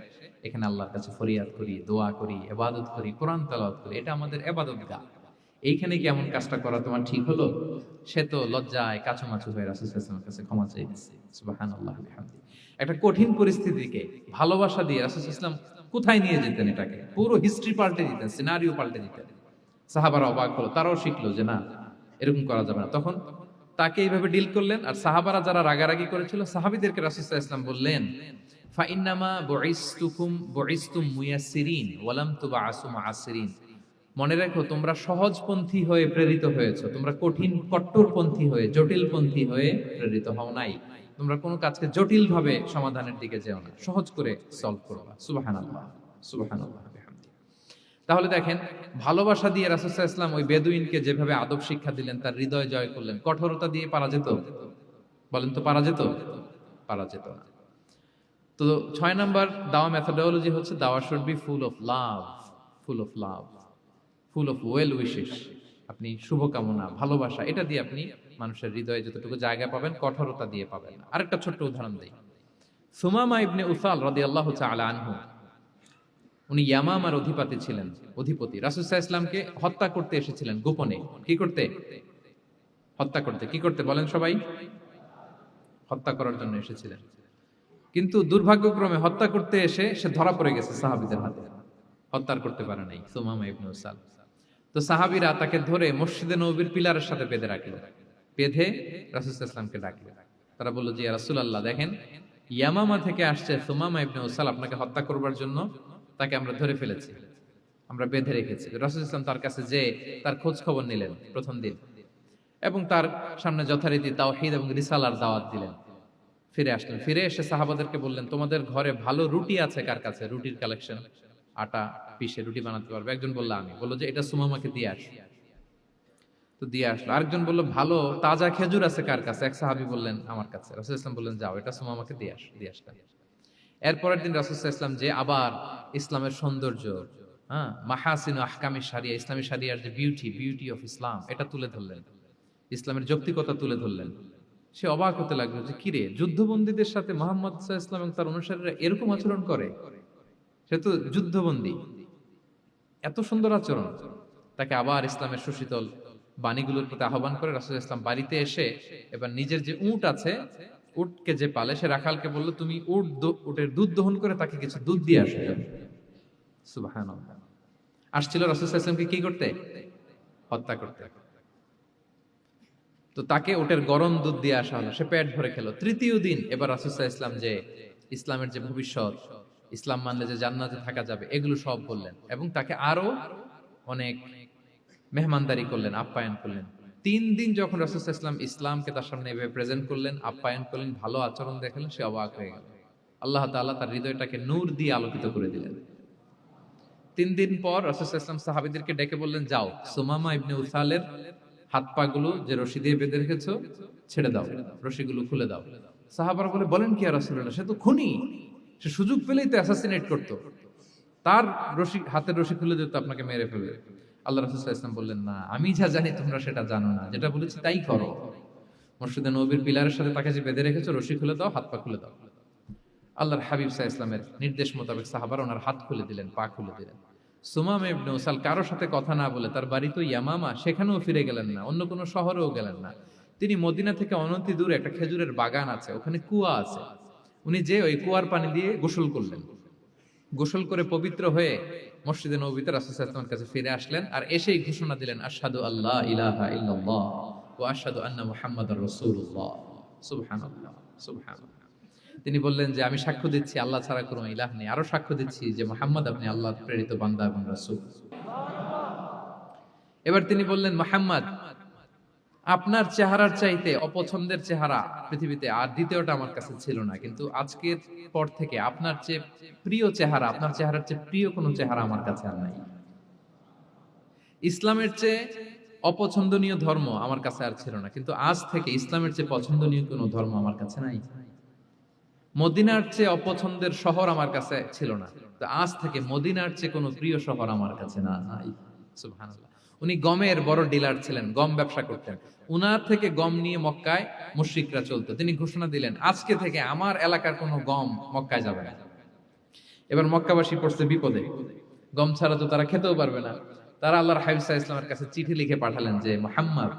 S1: এখানে আল্লাহর কাছে ফরিয়াদ করি, দোয়া করি, ইবাদত করি, কোরআন তেলাওয়াত করি, এটা আমাদের ইবাদতগাহ। এইখানে কি এমন কাজটা করা তোমার ঠিক হলো? সে তো লজ্জায় কাচুমাচু হয়ে রাসূল সাল্লাল্লাহু আলাইহি ওয়াসাল্লামের কাছে ক্ষমা চাইছে। সুবহানাল্লাহ বিহামদি। একটা কঠিন পরিস্থিতিকে ভালোবাসা দিয়ে রাসূল সাল্লাল্লাহু আলাইহি ওয়াসাল্লাম কোথায় নিয়ে যেতেন, এটাকে পুরো হিস্ট্রি পাল্টে দিতেন, সিনারিও পাল্টে দিতেন। সাহাবারা অবাক হলো, তারাও শিখলো যে না, এরকম করা যাবে না। তখন তাকে এইভাবে ডিল করলেন। আর সাহাবারা যারা রাগারাগি করেছিল, সাহাবীদেরকে রাসূল সাল্লাল্লাহু আলাইহি ওয়াসাল্লাম বললেন, ফাইন্নামা বুইসতুম মুয়াসসিরিন ওয়া লাম তুবআসু মুআসসিরিন। মনে রাখো, তোমরা সহজপন্থী হয়ে প্রেরিত হয়েছো, তোমরা কঠিন কট্টরপন্থী হয়ে, জটিলপন্থী হয়ে প্রেরিত হও নাই। তোমরা কোনো কাজকে জটিল ভাবে সমাধানের দিকে যেও না, সহজ করে সলভ করবা। সুবহানাল্লাহ, সুবহানাল্লাহ বিহামদি। তাহলে দেখেন, ভালোবাসা দিয়ে রাসূল সাল্লাল্লাহু আলাইহি ওয়াসাল্লাম ওই বেদুইনকে যেভাবে আদব শিক্ষা দিলেন, তার হৃদয় জয় করলেন, কঠোরতা দিয়ে পারা যেত? বলেন তো, পারা যেত? পারা যেত না। তো 6 নাম্বার দাওয়া মেথোডোলজি হচ্ছে, দাওয়া should be full of love, full of love, full of well wishes. আপনি শুভকামনা, ভালোবাসা, এটা দিয়ে আপনি মানুষের হৃদয়ে যতটুকু জায়গা পাবেন, কঠোরতা দিয়ে পাবেন না। আরেকটা ছোট্ট উদাহরণ দেই। সুমামা ইবনে উসাল রাদিয়াল্লাহু তাআলা আনহু, উনি ইয়ামামার অধিপতি ছিলেন। রাসূল সাল্লাল্লাহু আলাইহি ওয়াসাল্লামকে হত্যা করতে এসেছিলেন গোপনে। কি করতে? হত্যা করতে। কি করতে বলেন সবাই? হত্যা করার জন্য এসেছিলেন। কিন্তু দুর্ভাগ্যক্রমে হত্যা করতে এসে সে ধরা পড়ে গেছে সাহাবীদের হাতে, হত্যার করতে পারে নাই সুমামা ইবনে উসাল। তো সাহাবীরা তাকে ধরে মসজিদে নববীর পিলারের সাথে বেঁধে রাখলো। বেঁধে রাসূল সাল্লাল্লাহু আলাইহি ওয়াসাল্লামকে ডাকলো। তারা বলল যে, ইয়া রাসূলুল্লাহ, দেখেন ইয়ামামা থেকে আসছে সুমামা ইবনে উসাল আপনাকে হত্যা করবার জন্য, তাকে আমরা ধরে ফেলেছি, আমরা বেঁধে রেখেছি। রাসূল সাল্লাল্লাহু আলাইহি ওয়াসাল্লাম তার কাছে যে তার খোঁজ খবর নিলেন প্রথম দিন, এবং তার সামনে যথারীতি তাওহীদ এবং রিসালার দাওয়াত দিলেন। ফিরে আসলেন। ফিরে এসে সাহাবাদেরকে বললেন, তোমাদের ঘরে ভালো রুটি আছে কার কাছে? রুটির কালেকশন, আটা পিষে রুটি বানাতে পারবে। একজন বলল আমি। বললো যে এটা সুমামাকে দিয়ে আস। তো দিয়ে আসলো। আরেকজন বলল ভালো তাজা খেজুর আছে কার কাছে? এক সাহাবী বললেন আমার কাছে। রাসূল ইসলাম বললেন যাও, এটা সুমামাকে দিয়ে আস। দিয়ে আসলেন। এরপরের দিন রাসূল ইসলাম যে আবার ইসলামের সৌন্দর্য, হ্যাঁ, মাহাসিনু আহকামি শারিয়া, ইসলামী শারিয়ার যে বিউটি অফ ইসলাম, এটা তুলে ধরলেন, ইসলামের যৌক্তিকতা তুলে ধরলেন। সে অবাক হতে লাগলো যে কিরে, যুদ্ধবন্দীদের সাথে মুহাম্মদ সাল্লাল্লাহু আলাইহি ওয়াসাল্লাম এবং তার অনুসারীরা এরকম আচরণ করে? সে তো যুদ্ধবন্দী, এত সুন্দর আচরণ। তাকে আবার ইসলামের সুশীতল বাণীগুলোর প্রতি আহ্বান করে রাসূল ইসলাম বাড়িতে এসে এবার নিজের যে উট আছে, উটকে যে পালে, সে রাখালকে বলল, তুমি উটের দুধ দহন করে তাকে কিছু দুধ দিয়ে আসো। সুবহানাল্লাহ। আসছিল রাসূল সাল্লাল্লাহু আলাইহি ওয়াসাল্লামকে কি করতে? হত্যা করতে। তো তাকে ওটের গরম দুধ দিয়ে আসা হলো, সে পেট ভরে খেলো। তৃতীয় দিন এবার রাসূল সাল্লাল্লাহু আলাইহি ওয়াসাল্লাম যে ইসলামের যে ভবিষ্যৎ, ইসলাম মানলে যে জান্নাতে থাকা যাবে, এগুলো সব বললেন, এবং তাকে আরো অনেক মেহমানদারি করলেন, আপ্যায়ন করলেন। 3 দিন যখন রাসূল সাল্লাল্লাহু আলাইহি ওয়াসাল্লাম ইসলামকে তার সামনে এভাবে প্রেজেন্ট করলেন, আপ্যায়ন করলেন, ভালো আচরণ দেখালেন, সে অবাক হয়ে গেল। আল্লাহ তাআলা তার হৃদয়টাকে নূর দিয়ে আলোকিত করে দিলেন। 3 দিন পর রাসূল সাল্লাল্লাহু আলাইহি ওয়াসাল্লাম সাহাবীদেরকে ডেকে বললেন, যাও সুমামা ইবনে উসালের হাত পা গুলো যে রশি দিয়ে বেঁধে রেখেছো ছেড়ে দাও, রশিগুলো খুলে দাও। সাহাবারা বলেন কি ইয়া রাসূলুল্লাহ, সে তো খুনি, সে সুযোগ পেলেই তো অ্যাসাসিনেট করতো, তার রশি, হাতের রশি খুলে দিত, আপনাকে মেরে ফেলবে। আল্লাহ রাসূল সাল্লাল্লাহু আলাইহি ওয়াসাল্লাম বললেন, না, আমি যা জানি তোমরা সেটা জানো না, যেটা বলেছি তাই করো। মসজিদে নববীর পিলারের সাথে তাকে যে বেঁধে রেখেছো, রশি খুলে দাও, হাত পা খুলে দাও। আল্লাহর হাবিব সাল্লাল্লাহু আলাইহি ওয়াসাল্লামের নির্দেশ মোতাবেক সাহাবারা ওনার হাত খুলে দিলেন, পা খুলে দিলেন। সুমামা ইবনে উসাল কারো সাথে কথা না বলে, তার বাড়ি তো ইয়ামামা, সেখানেও ফিরে গেলেন না, অন্য কোনো শহরেও গেলেন না। তিনি মদিনা থেকে অনতি দূরে একটা খেজুরের বাগান আছে, ওখানে কুয়া আছে, উনি যে ওই কুয়ার পানি দিয়ে গোসল করলেন। গোসল করে পবিত্র হয়ে মসজিদে নববীতে রাসূল সাল্লাল্লাহু আলাইহি ওয়াসাল্লামের কাছে ফিরে আসলেন, আর এসেই ঘোষণা দিলেন, আশহাদু আল্লা ইলাহা ইল্লাল্লাহ ওয়া আশহাদু আন্না মুহাম্মাদার রাসূলুল্লাহ। সুবহানাল্লাহ, সুবহানাল্লাহ। তিনি বললেন যে আমি সাক্ষ্য দিচ্ছি আল্লাহ ছাড়া কোনো ইলাহ নেই, আরো সাক্ষ্য দিচ্ছি যে মুহাম্মদ আপনি আল্লাহর প্রেরিত বান্দা এবং রাসূল। এবার তিনি বললেন, মুহাম্মদ, আপনার চেহারার চাইতে অপছন্দের চেহারা পৃথিবীতে আর দ্বিতীয়টা আমার কাছে ছিল না, কিন্তু আজকের পর থেকে আপনার চেয়ে প্রিয় চেহারা, আপনার চেহারার চেয়ে প্রিয় কোনো চেহারা আমার কাছে আর নাই। ইসলামের চেয়ে অপছন্দনীয় ধর্ম আমার কাছে আর ছিল না, কিন্তু আজ থেকে ইসলামের চেয়ে পছন্দনীয় কোনো ধর্ম আমার কাছে নাই। মদিনার চেয়ে অপছন্দের শহর আমার কাছে ছিল না, তো আজ থেকে মদিনার চেয়ে কোনো প্রিয় শহর আমার কাছে নাই। সুবহানাল্লাহ। উনি গমের বড় ডিলার ছিলেন, গম ব্যবসা করতেন। উনার থেকে গম নিয়ে মক্কায় মুশরিকরা চলতো। তিনি ঘোষণা দিলেন, আজকে থেকে আমার এলাকার কোনো গম মক্কায় যাবে না। এবার মক্কাবাসী পড়ছে বিপদে, গম ছাড়া তো তারা খেতেও পারবে না। তারা আল্লাহর হাবিব সাল্লাল্লাহু আলাইহি ওয়াসাল্লামের কাছে চিঠি লিখে পাঠালেন যে, মুহাম্মদ,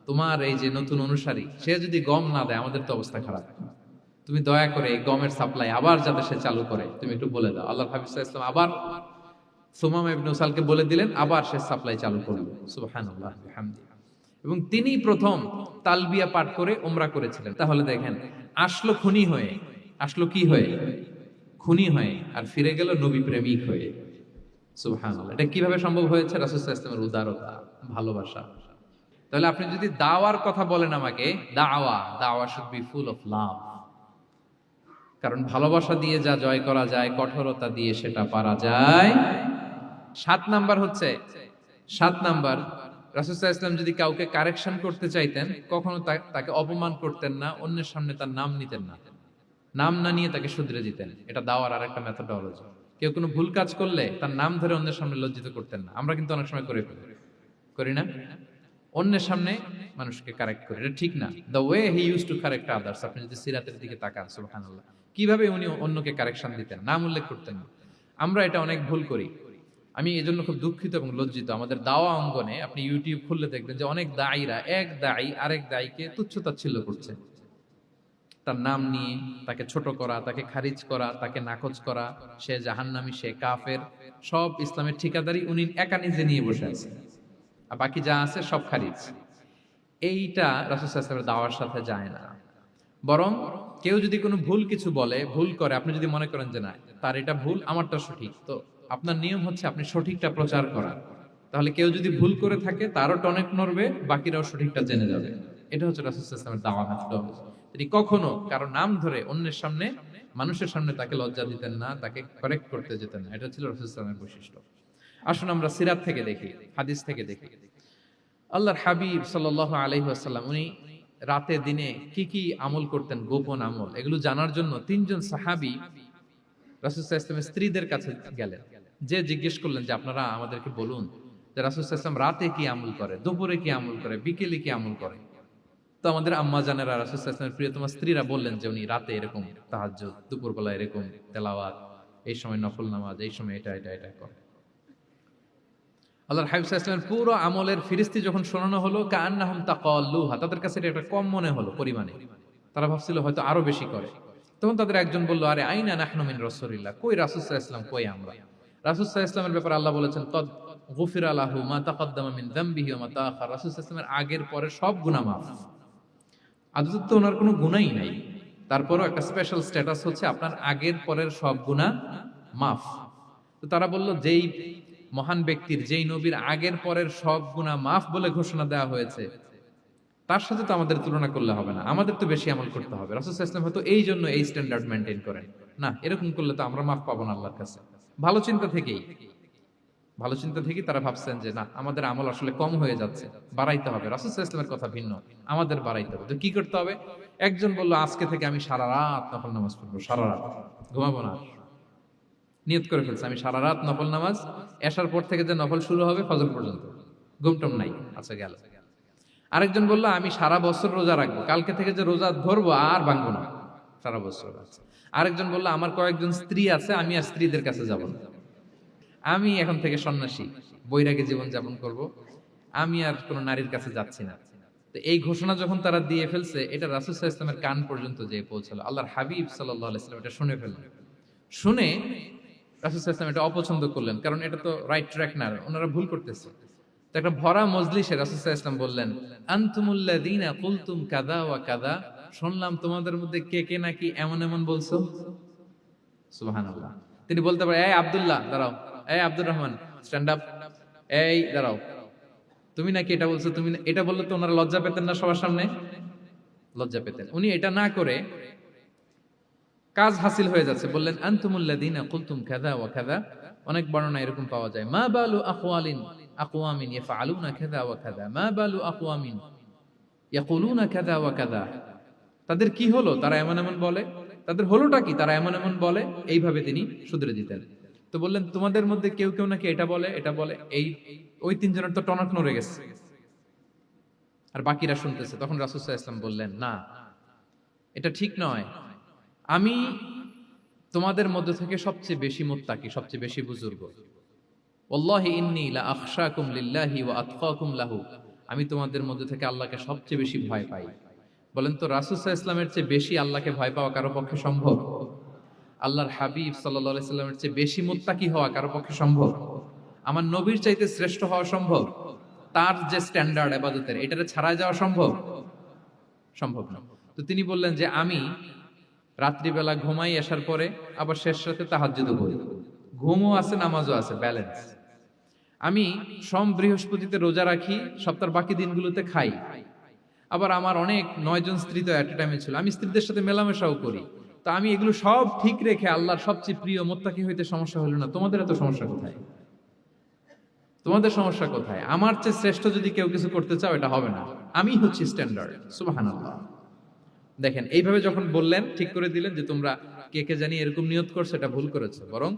S1: তোমার এই যে নতুন অনুসারী, সে যদি গম না দেয় আমাদের তো অবস্থা খারাপ, তুমি দয়া করে এই গমের সাপ্লাই আবার যাতে সে চালু করে তুমি একটু বলে দাও। আল্লাহর হাবিব সাল্লাল্লাহু আলাইহি ওয়াসাল্লাম আবার সুমামা ইবনে উসালকে বলে দিলেন, আবার সে সাপ্লাই চালু করলো। সুবহানাল্লাহ বিহামদি। এবং তিনি প্রথম তালবিয়া পাঠ করে উমরা করেছিলেন। তাহলে দেখেন, আসলো খুনি হয়ে, আসলো কি হয়ে? খুনি হয়ে, আর ফিরে গেল নবী প্রেমিক হয়ে। সুবহানাল্লাহ। এটা কিভাবে সম্ভব হয়েছে? রাসূল সাল্লাল্লাহু আলাইহি ওয়াসাল্লামের উদারতা, ভালোবাসা। তাহলে আপনি যদি দাওয়ার কথা বলেন আমাকে, দাওয়া should be full of love. কারণ ভালোবাসা দিয়ে যা জয় করা যায়, কঠোরতা দিয়ে সেটা পারা যায়। 7 নাম্বার হচ্ছে, 7 নাম্বার, রাসূল সাল্লাল্লাহু আলাইহি ওয়াসাল্লাম যদি কাউকে কারেকশন করতে চাইতেন, কখনো তাকে অপমান করতেন না, অন্যের সামনে তার নাম নিতেন না, নাম না নিয়ে তাকে শুধরে দিতেন। এটা দাওয়ার আরেকটা মেথডোলজি। কেউ কোনো ভুল কাজ করলে তার নাম ধরে অন্যের সামনে লজ্জিত করতেন না। আমরা কিন্তু অনেক সময় করে ফেলি, করি না? অন্যের সামনে মানুষকে কারেক্ট করে, এটা ঠিক না। The way he use to correct others, আপনি যদি সিরাতের দিকে তাকান, সুবহানাল্লাহ, কিভাবে উনি অন্যকে কারেকশন দিতেন, নাম উল্লেখ করতেন না। আমরা এটা অনেক ভুল করি। আমি এজন্য খুব দুঃখিত এবং লজ্জিত। আমাদের দাওয়া অঙ্গনে আপনি ইউটিউব খুললে দেখবেন যে অনেক দায়ীরা, এক দায়ী আরেক দায়ীকে তুচ্ছ-তাচ্ছিল্য করছে, তার নাম নিয়ে তাকে ছোট করা, তাকে খারিজ করা, তাকে নাকচ করা, সে জাহান্নামী, সে কাফের, সব ইসলামের ঠিকাদারি উনি একা নিজে নিয়ে বসে আছে, আর বাকি যা আছে সব খারিজ। এইটা রাসূল সাল্লাল্লাহু আলাইহি ওয়াসাল্লামের দাওয়ার সাথে যায় না। বরং কেউ যদি কোনো ভুল কিছু বলে, ভুল করে, আপনি যদি মনে করেন যে না তার এটা ভুল, আমারটা সঠিক, তো আপনার নিয়ম হচ্ছে আপনি সঠিকটা প্রচার করা। তাহলে কেউ যদি ভুল করে থাকে তারও টনক নড়বে, বাকিরাও সঠিকটা জেনে যাবে। এটা হচ্ছে রাসূল সাল্লাল্লাহু আলাইহি ওয়াসাল্লামের দাওয়া মেথডোলজি। তিনি কখনো কারো নাম ধরে অন্যের সামনে, মানুষের সামনে তাকে লজ্জা দিতেন না, তাকে কারেক্ট করতে যেতেন না। এটা ছিল রাসূল সাল্লাল্লাহু আলাইহি ওয়াসাল্লামের বৈশিষ্ট্য। আসুন আমরা সিরাত থেকে দেখি, হাদিস থেকে দেখি। আল্লাহর হাবিব সাল্লাল্লাহু আলাইহি ওয়াসাল্লাম উনি রাতে দিনে কি কি আমল করতেন, গোপন আমল, এগুলো জানার জন্য 3 জন সাহাবী রাসূল সাল্লাল্লাহু আলাইহি ওয়াসাল্লামের স্ত্রীদের কাছে গেলেন। যে জিজ্ঞেস করলেন যে আপনারা আমাদেরকে বলুন যে রাসূল সাল্লাল্লাহু আলাইহি ওয়াসাল্লাম রাতে কি আমল করে, দুপুরে কি আমল করে, বিকেলে কি আমল করে। তো আমাদের আম্মা জানেরা, রাসূল সাল্লাল্লাহু আলাইহি ওয়াসাল্লামের প্রিয়তমা স্ত্রীরা বললেন যে উনি রাতে এরকম তাহাজ্জুদ, দুপুরবেলা এরকম তেলাওয়াত, এই সময় নফল নামাজ, এই সময় এটা এটা এটা করে। আল্লাহর হাবিব সাল্লাল্লাহু আলাইহি ওয়াসাল্লামের পুরো আমলের ফিরিস্তি যখন শোনানো হলো, কাআন্নাহুম তাকাল্লুহা, তাদের কাছে এটা কম মনে হলো পরিমাণে। তারা ভাবছিল হয়তো আরো বেশি করে। তখন তাদের একজন বলল, আরে আইনা নাহনু মিন রাসূলিল্লাহ, কই রাসূল সাল্লাল্লাহু আলাইহি ওয়াসাল্লাম, কই আমরা। রাসূল সাল্লাল্লাহু আলাইহি ওয়াসাল্লামের ব্যাপারে আল্লাহ বলেছেন, কদ গুফিরা লাহু মা তাকাদ্দামা মিন যামবিহি ওয়া মা তাআখার, রাসূল সাল্লাল্লাহু আলাইহি ওয়াসাল্লামের আগের পরের সব গুনাহ মাফ। আদতে তো ওনার কোনো গুনাহই নাই, তারপরও একটা স্পেশাল স্ট্যাটাস হচ্ছে আপনার আগের পরের সব গুনাহ মাফ। তো তারা বলল, যেই মহান ব্যক্তির, যেই নবীর আগের পরের সব গুনাহ মাফ বলে ঘোষণা দেওয়া হয়েছে, তার সাথে তো আমাদের তুলনা করলে হবে না, আমাদের তো বেশি আমল করতে হবে। রাসূল সাল্লাল্লাহু আলাইহি ওয়াসাল্লাম হয়তো এই জন্য এই স্ট্যান্ডার্ড মেইনটেইন করেন না, এরকম করলে তো আমরা মাফ পাবো না আল্লাহর কাছে। ভালো চিন্তা থেকেই, ভালো চিন্তা থেকেই তারা ভাবছেন যে না, আমাদের আমল আসলে কম হয়ে যাচ্ছে, বাড়াইতে হবে। রাসূল সাল্লাল্লাহু আলাইহি ওয়াসাল্লামের কথা ভিন্ন, আমাদের বাড়াইতে হবে। তো কি করতে হবে? একজন বলল, আজকে থেকে আমি সারা রাত নফল নামাজ পড়বো, সারা রাত ঘুমাবো না। নিয়ত করে ফেলছে, আমি সারা রাত নফল নামাজ, এশার পর থেকে যে নফল শুরু হবে ফজর পর্যন্ত, ঘুমটম নাই। আচ্ছা, গেল। আরেকজন বলল, আমি সারা বছর রোজা রাখবো, কালকে থেকে যে রোজা ধরবো আর ভাঙবো না, সারা বছর। আচ্ছা। আরেকজন বলল, আমার কয়েকজন স্ত্রী আছে, আমি আর স্ত্রীদের কাছে যাব না, আমি এখন থেকে সন্ন্যাসী, বৈরাগী জীবন যাপন করব, আমি আর কোনো নারীর কাছে যাচ্ছি না। তো এই ঘোষণা যখন তারা দিয়ে ফেলছে, এটা রাসূল সাল্লাল্লাহু আলাইহি ওয়াসাল্লামের কান পর্যন্ত যেয়ে পৌঁছালো। আল্লাহর হাবিব সাল্লাল্লাহু আলাইহি ওয়াসাল্লাম এটা শুনে ফেললেন। শুনে রাসূল সাল্লাল্লাহু আলাইহি ওয়াসাল্লাম এটা অপছন্দ করলেন, কারণ এটা তো রাইট ট্র্যাক না, ওনারা ভুল করতেছে। তো একটা ভরা মজলিসে রাসূল সাল্লাল্লাহু আলাইহি ওয়াসাল্লাম বললেন, আনতুমুল্লাযীনা কুলতুম কাযা ওয়া কাযা, শুনলাম তোমাদের মধ্যে কে কে নাকি এমন এমন বলছো। সুবহানাল্লাহ। তিনি বলতে পারেন, এই আব্দুল্লাহ দাঁড়াও, এই আব্দুর রহমান স্ট্যান্ড আপ, এই দাঁড়াও, তুমি নাকি এটা বলছো, তুমি এটা বললে তো ওনারা লজ্জা পেতেন না? সবার সামনে লজ্জা পেতেন। উনি এটা না করে কাজ হাসিল হয়ে যাচ্ছে, বললেন আনতুমুল্লাযীনা কুলতুম কাযা ওয়া কাযা। অনেক বর্ণনা এরকম পাওয়া যায়, মা বালু আকওয়ামিন ইয়াফআলুনা কাযা ওয়া কাযা, মা বালু আকওয়ামিন ইয়াকুলুনা কাযা ওয়া কাযা। তাদের কি হলো, তারা এমন এমন বলে, তাদের হলোটা কি, তারা এমন এমন বলে। এইভাবে তিনি শুধরে দিতেন। তো বললেন, তোমাদের মধ্যে কেউ কেউ নাকি এটা বলে, এটা বলে। এই ওই 3 জনের তো টনক নড়ে গেছে, আর বাকিরা শুনতেছে। তখন রাসূল সাল্লাল্লাহু আলাইহি ওয়াসাল্লাম বললেন, না, এটা ঠিক নয়। আমি তোমাদের মধ্যে থেকে সবচেয়ে বেশি মুত্তাকি, সবচেয়ে বেশি বুজুর্গ। ওয়াল্লাহি ইন্নী লা আখশাকুম লিল্লাহি ওয়া আতকাকুম লাহু, আমি তোমাদের মধ্যে থেকে আল্লাহকে সবচেয়ে বেশি ভয় পাই। বলেন তো, রাসূল সাল্লাল্লাহু আলাইহি ওয়াসাল্লামের চেয়ে বেশি আল্লাহকে ভয় পাওয়া কারো পক্ষে সম্ভব? আল্লাহর হাবিব সাল্লাল্লাহু আলাইহি ওয়াসাল্লামের চেয়ে বেশি মুত্তাকি হওয়া কারো পক্ষে সম্ভব? আমার নবীর চাইতে শ্রেষ্ঠ হওয়া সম্ভব? তার যে স্ট্যান্ডার্ড ইবাদতের, এটারে ছাড়াই যাওয়া সম্ভব? সম্ভব না। তো তিনি বললেন যে আমি রাত্রিবেলা ঘুমাই আসার পরে আবার শেষ রাতে তাহাজ্জুদও করি, ঘুমও আছে নামাজও আছে, ব্যালেন্স। আমি সোম বৃহস্পতিতে রোজা রাখি, সপ্তাহের বাকি দিনগুলোতে খাই। আবার আমার অনেক 9 জন স্ত্রী তো এট এ টাইমে ছিল, আমি স্ত্রীদের সাথে মেলামেশাও করি। তো আমি এগুলো সব ঠিক রেখে আল্লাহর সবচেয়ে প্রিয় মুত্তাকি হইতে সমস্যা হলো না, তোমাদের এত সমস্যা কোথায়? তোমাদের সমস্যা কোথায়? আমার চেয়ে শ্রেষ্ঠ যদি কেউ কিছু করতে চাও, এটা হবে না, আমি হচ্ছি স্ট্যান্ডার্ড। সুবহানাল্লাহ। দেখেন, এইভাবে যখন বললেন, ঠিক করে দিলেন যে তোমরা কে কে জানি এরকম নিয়ত করছো, এটা ভুল করেছো, বরং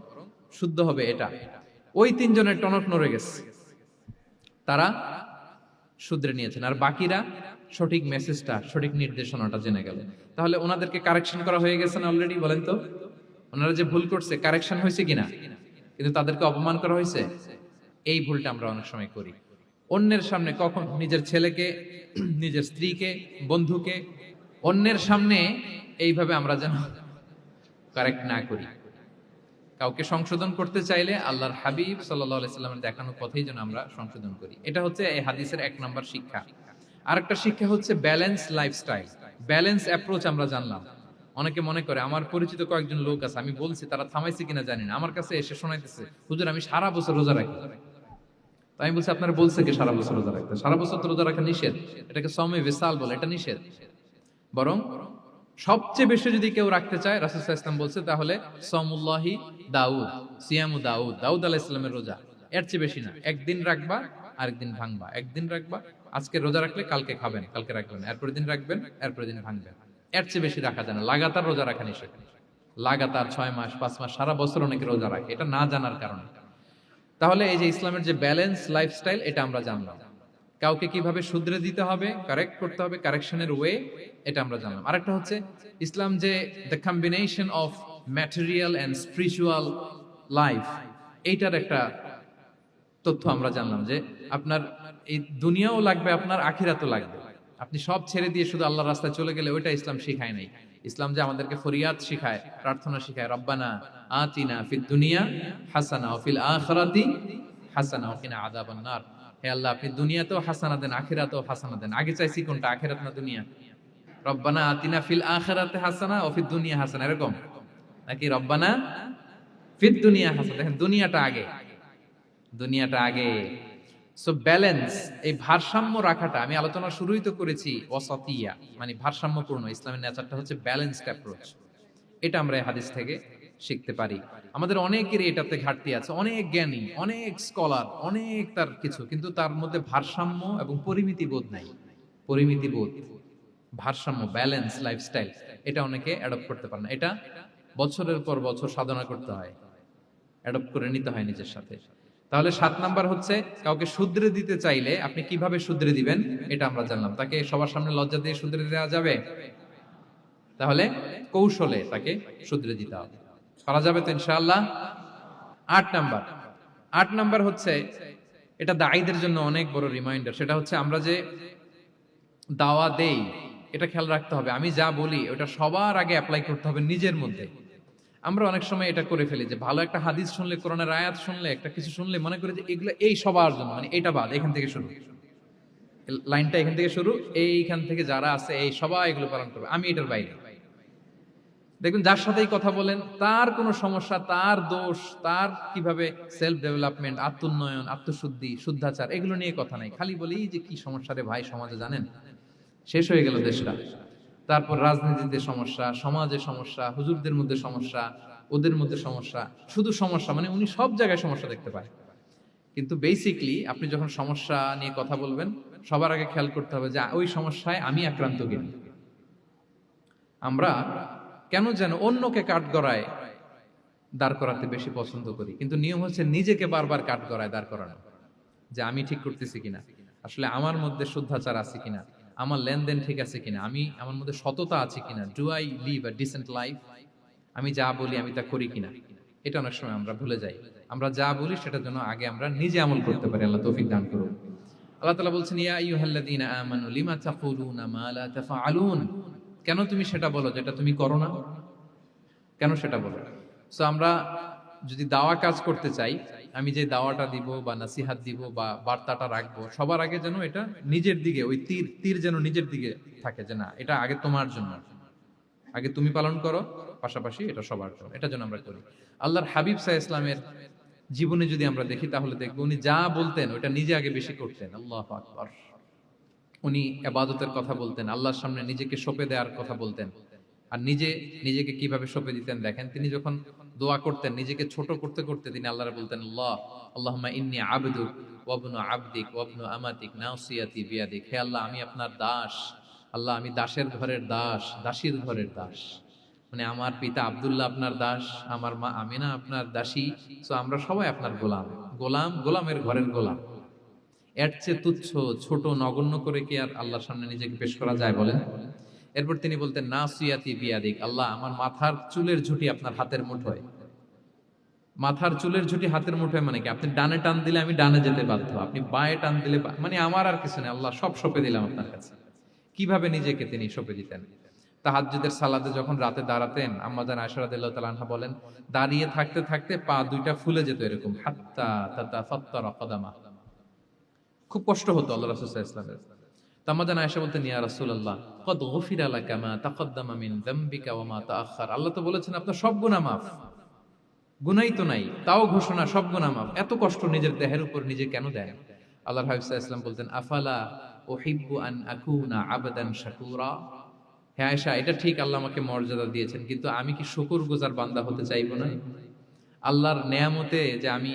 S1: শুদ্ধ হবে এটা। ওই 3 জনের টনক নড়ে গেছে, তারা শুধরে নিয়েছেন, আর বাকিরা সঠিক মেসেজটা, সঠিক নির্দেশনাটা জেনে গেল। তাহলে ওনাদেরকে কারেকশন করা হয়ে গেছে না অলরেডি? বলেন তো, ওনারা যে ভুল করছে কারেকশন হয়েছে কিনা? কিন্তু তাদেরকে অপমান করা হয়েছে। এই ভুলটা আমরা অনেক সময় করি, অন্যের সামনে, কখন নিজের ছেলেকে, নিজের স্ত্রীকে, বন্ধুকে, অন্যের সামনে এইভাবে আমরা যেন কারেক্ট না করি। কাউকে সংশোধন করতে চাইলে আল্লাহর হাবিব সাল্লাল্লাহু আলাইহি সাল্লামের দেখানো পথেই যেন আমরা সংশোধন করি। এটা হচ্ছে এই হাদিসের 1 নাম্বার শিক্ষা। আরেকটা শিক্ষা হচ্ছে ব্যালেন্স লাইফস্টাইল, ব্যালেন্স অ্যাপ্রোচ আমরা জানলাম। অনেকে মনে করে, আমার পরিচিত কয়েকজন লোক আছে, আমি বলছি, তারা থামাইছে কিনা জানি না, আমার কাছে এসে শোনাইতেছে, হুজুর আমি সারা বছর রোজা রাখি। তাই আমি বলছি, আপনারা বলছে কি সারা বছর রোজা রাখতে? সারা বছর তো রোজা রাখা নিষেধ, এটাকে সওমে ভিসাল বলে, এটা নিষেধ। বরং সবচেয়ে বেশি যদি কেউ রাখতে চায়, রাসূল সাল্লাল্লাহু আলাইহি ওয়াসাল্লাম বলছে, তাহলে সাওমুল্লাহি দাউদ, সিয়ামু দাউদ, দাউদ আলাইহিস সালামের রোজা, এর চেয়ে বেশি না। একদিন রাখবা, আরেকদিন ভাঙবা, একদিন রাখবা, আজকে রোজা রাখলে কালকে খাবেন, কালকে রাখবেন, এরপরের দিন রাখবেন, এরপরের দিন ভাঙবেন। এর চেয়ে বেশি রাখা যায় না। লাগাতার রোজা রাখা নিষেধ। লাগাতার 6 মাস, 5 মাস, সারা বছর অনেকে রোজা রাখে, এটা না জানার কারণে। তাহলে এই যে ইসলামের যে ব্যালেন্স লাইফস্টাইল, এটা আমরা জানলাম। কাউকে কিভাবে শুধরে দিতে হবে, কারেক্ট করতে হবে, কারেকশনের ওয়ে, এটা আমরা জানলাম। আরেকটা হচ্ছে ইসলাম যে the combination of material and spiritual life, এইটার একটা তথ্য আমরা জানলাম যে আপনার এই দুনিয়াও লাগবে, আপনার আখিরাতও লাগবে। আপনি সব ছেড়ে দিয়ে শুধু আল্লাহর রাস্তায় চলে গেলে ওইটা ইসলাম শিখায় নাই। ইসলাম যে আমাদেরকে ফরিয়াদ শিখায়, প্রার্থনা শিখায়, রব্বানা আতিনা ফিদ দুনিয়া হাসানা ওয়া ফিল আখিরাতি হাসানা ওয়া কিনা আযাবান নার। হে আল্লাহ, আপনি দুনিয়াতেও হাসানা দেন, আখিরাতেও হাসানা দেন। আগে চাইছি কোনটা, আখিরাত না দুনিয়া? রব্বানা আতিনা ফিল আখিরাতি হাসানা ওয়া ফিদ দুনিয়া হাসানা, এরকম নাকি রব্বানা ফিদ দুনিয়া হাসানা? দেখেন, দুনিয়াটা আগে, দুনিয়াটা আগে। সো ব্যালেন্স, এই ভারসাম্য রাখাটা, আমি আলোচনা শুরুই তো করেছি ওয়াসাতিয়া, মানে ভারসাম্যপূর্ণ। ইসলামের নেচারটা হচ্ছে ব্যালেন্সড অ্যাপ্রোচ। এটা আমরা এই হাদিস থেকে শিখতে পারি। আমাদের অনেকেরই এটাতে ঘাটতি আছে, অনেক জ্ঞানী, অনেক স্কলার, অনেক তার কিছু, কিন্তু তার মধ্যে ভারসাম্য এবং পরিমিতি বোধ নাই। পরিমিতি বোধ, ভারসাম্য, ব্যালেন্স লাইফস্টাইল, এটা অনেকে অ্যাডপ্ট করতে পারে না। এটা বছরের পর বছর সাধনা করতে হয়, অ্যাডপ্ট করে নিতে হয় নিজের সাথে। তাহলে 7 নাম্বার হচ্ছে, কাউকে শুধরে দিতে চাইলে আপনি কিভাবে শুধরে দিবেন, এটা আমরা জানলাম। তাকে সবার সামনে লজ্জা দিয়ে শুধরে দেওয়া যাবে? তাহলে কৌশলে তাকে শুধরে দিতে হবে। পারা যাবে তো ইনশাআল্লাহ? 8 নাম্বার, 8 নাম্বার হচ্ছে, এটা দায়ীদের জন্য অনেক বড় রিমাইন্ডার। সেটা হচ্ছে, আমরা যে দাওয়া দেই, এটা খেয়াল রাখতে হবে, আমি যা বলি ওটা সবার আগে অ্যাপ্লাই করতে হবে নিজের মধ্যে। আমরা অনেক সময় এটা করে ফেলি যে ভালো একটা হাদিস শুনলে, কোরআনের আয়াত শুনলে, একটা কিছু শুনলে মনে করি যে এগুলো এই সবার জন্য, মানে এটা বাদ, এখান থেকে শুরু, লাইনটা এখান থেকে শুরু, এইখান থেকে যারা আছে এই সবাই এগুলো পালন করবে, আমি এটার বাইরে। দেখবেন যার সাথেই কথা বলেন, তার কোনো সমস্যা, তার দোষ, তার কিভাবে সেলফ ডেভেলপমেন্ট, আত্মোন্নয়ন, আত্মশুদ্ধি, শুদ্ধাচার, এগুলো নিয়ে কথা নাই। খালি বলি যে কি সমস্যা রে ভাই সমাজে, জানেন, শেষ হয়ে গেল দেশটা। তারপর রাজনীতিতে সমস্যা, সমাজে সমস্যা, হুজুরদের মধ্যে সমস্যা, ওদের মধ্যে সমস্যা, শুধু সমস্যা, মানে উনি সব জায়গায় সমস্যা দেখতে পায়। কিন্তু বেসিকলি আপনি যখন সমস্যা নিয়ে কথা বলবেন, সবার আগে খেয়াল করতে হবে যে ওই সমস্যায় আমি আক্রান্ত কিনা। আমরা কেন যেন অন্যকে কাঠগড়ায় দাঁড় করাতে বেশি পছন্দ করি, কিন্তু নিয়ম হচ্ছে নিজেকে বারবার কাঠগড়ায় দাঁড় করানো, যে আমি ঠিক করতেছি কিনা, আসলে আমার মধ্যে শুদ্ধাচার আছে কিনা, আমার লেনদেন ঠিক আছে কিনা, আমি আমার মধ্যে সততা আছে কিনা, do I live a decent life, আমি যা বলি আমি তা করি কিনা। এটা অনেক সময় আমরা ভুলে যাই। আমরা যা বলি সেটার জন্য আগে আমরা নিজে আমল করতে পারি। আল্লাহ তৌফিক দান করুন। আল্লাহ তাআলা বলছেন, ইয়া আইয়ুহাল্লাযীনা আমানু লিমা তাকুলুনা মা লা তাফআলুন, কেন তুমি সেটা বলো যেটা তুমি করো না? কেন সেটা বলো? সো আমরা যদি দাওয়া কাজ করতে চাই, আমি যে দাওয়াটা দিব বা নাসিহাত দিব বা বার্তাটা রাখবো, সবার আগে যেন এটা নিজের দিকে, ওই তীর তীর যেন নিজের দিকে থাকে, যে না এটা আগে তোমার জন্য, আগে তুমি পালন করো, পাশাপাশি এটা সবার জন্য, এটা যেন আমরা করি। আল্লাহর হাবিব সাল্লাল্লাহু আলাইহি ইসলামের জীবনে যদি আমরা দেখি তাহলে দেখবো উনি যা বলতেন ওটা নিজে আগে বেশি করতেন। আল্লাহু আকবার। উনি ইবাদতের কথা বলতেন, আল্লাহর সামনে নিজেকে সঁপে দেওয়ার কথা বলতেন। আর নিজেকে কিভাবে সঁপে দিতেন দেখেন, তিনি যখন দোয়া করতেন নিজেকে ছোট করতে করতে তিনি আল্লাহরে বলতেন, আল্লাহুম্মা ইন্নী আবদুক ওয়া ইবনু আবদিক ওয়া ইবনু আমাতিক নাসিয়াতি বিয়াদিক। হে আল্লাহ, আমি আপনার দাস। আল্লাহ, আমি দাসের ঘরের দাস, দাসীর ঘরের দাস। মানে আমার পিতা আব্দুল্লাহ আপনার দাস, আমার মা আমিনা আপনার দাসী। সো আমরা সবাই আপনার গোলাম, গোলামের ঘরের গোলাম। এর চেয়ে তুচ্ছ, ছোট, নগণ্য করে কি আর আল্লাহর সামনে নিজেকে পেশ করা যায় বলেন? এরপর তিনি বলতেন, নাসিয়াতি বিয়াদিক। আল্লাহ, আমার মাথার চুলের ঝুঁটি আপনার হাতের মুঠোয়। মাথার চুলের ঝুঁটি হাতের মুঠোয় মানে কি? আপনি ডানে টান দিলে আমি ডানে যেতে বাধ্য, আপনি বাঁয়ে টান দিলে মানে আমার আর কিছু নেই, আল্লাহ সব সঁপে দিলাম আপনার কাছে। কিভাবে নিজেকে তিনি সঁপে দিতেন? তাহাজ্জুদের সালাতে যখন রাতে দাঁড়াতেন, আম্মা জান আয়েশা রাদিয়াল্লাহু তাআলা আনহা বলেন, দাঁড়িয়ে থাকতে থাকতে পা দুইটা ফুলে যেত এরকম, হাত্তা তাতাফাত্তারা কদামা। খুব কষ্ট হতো আল্লাহ রাসূল সাল্লাল্লাহু আলাইহি ওয়াসাল্লাম। আম্মা জান আয়েশা বলতেন, ইয়া রাসূলুল্লাহ, ক্বাদ গুফিরা লাকা মা তাকাদ্দামা মিন যামবিকা ওয়া মা তাআখার। আল্লাহ তো বলেছেন আপনার সব গুনাহ মাফ। গুনাই তো নাই, তাও ঘোষণা সব গুনাহ মাফ। এত কষ্ট নিজের দেহের উপর নিজে কেন দেন? আল্লাহর হাবিব সাল্লাল্লাহু আলাইহি ওয়াসাল্লাম বলতেন, আফালা উহিব্বু আন আকুনা আবদান শাকুরা। হে আয়েশা, এটা ঠিক আল্লাহ আমাকে মর্যাদা দিয়েছেন, কিন্তু আমি কি শুকরগুজার বান্দা হতে চাইবো না? আল্লাহর নেয়ামতে যে আমি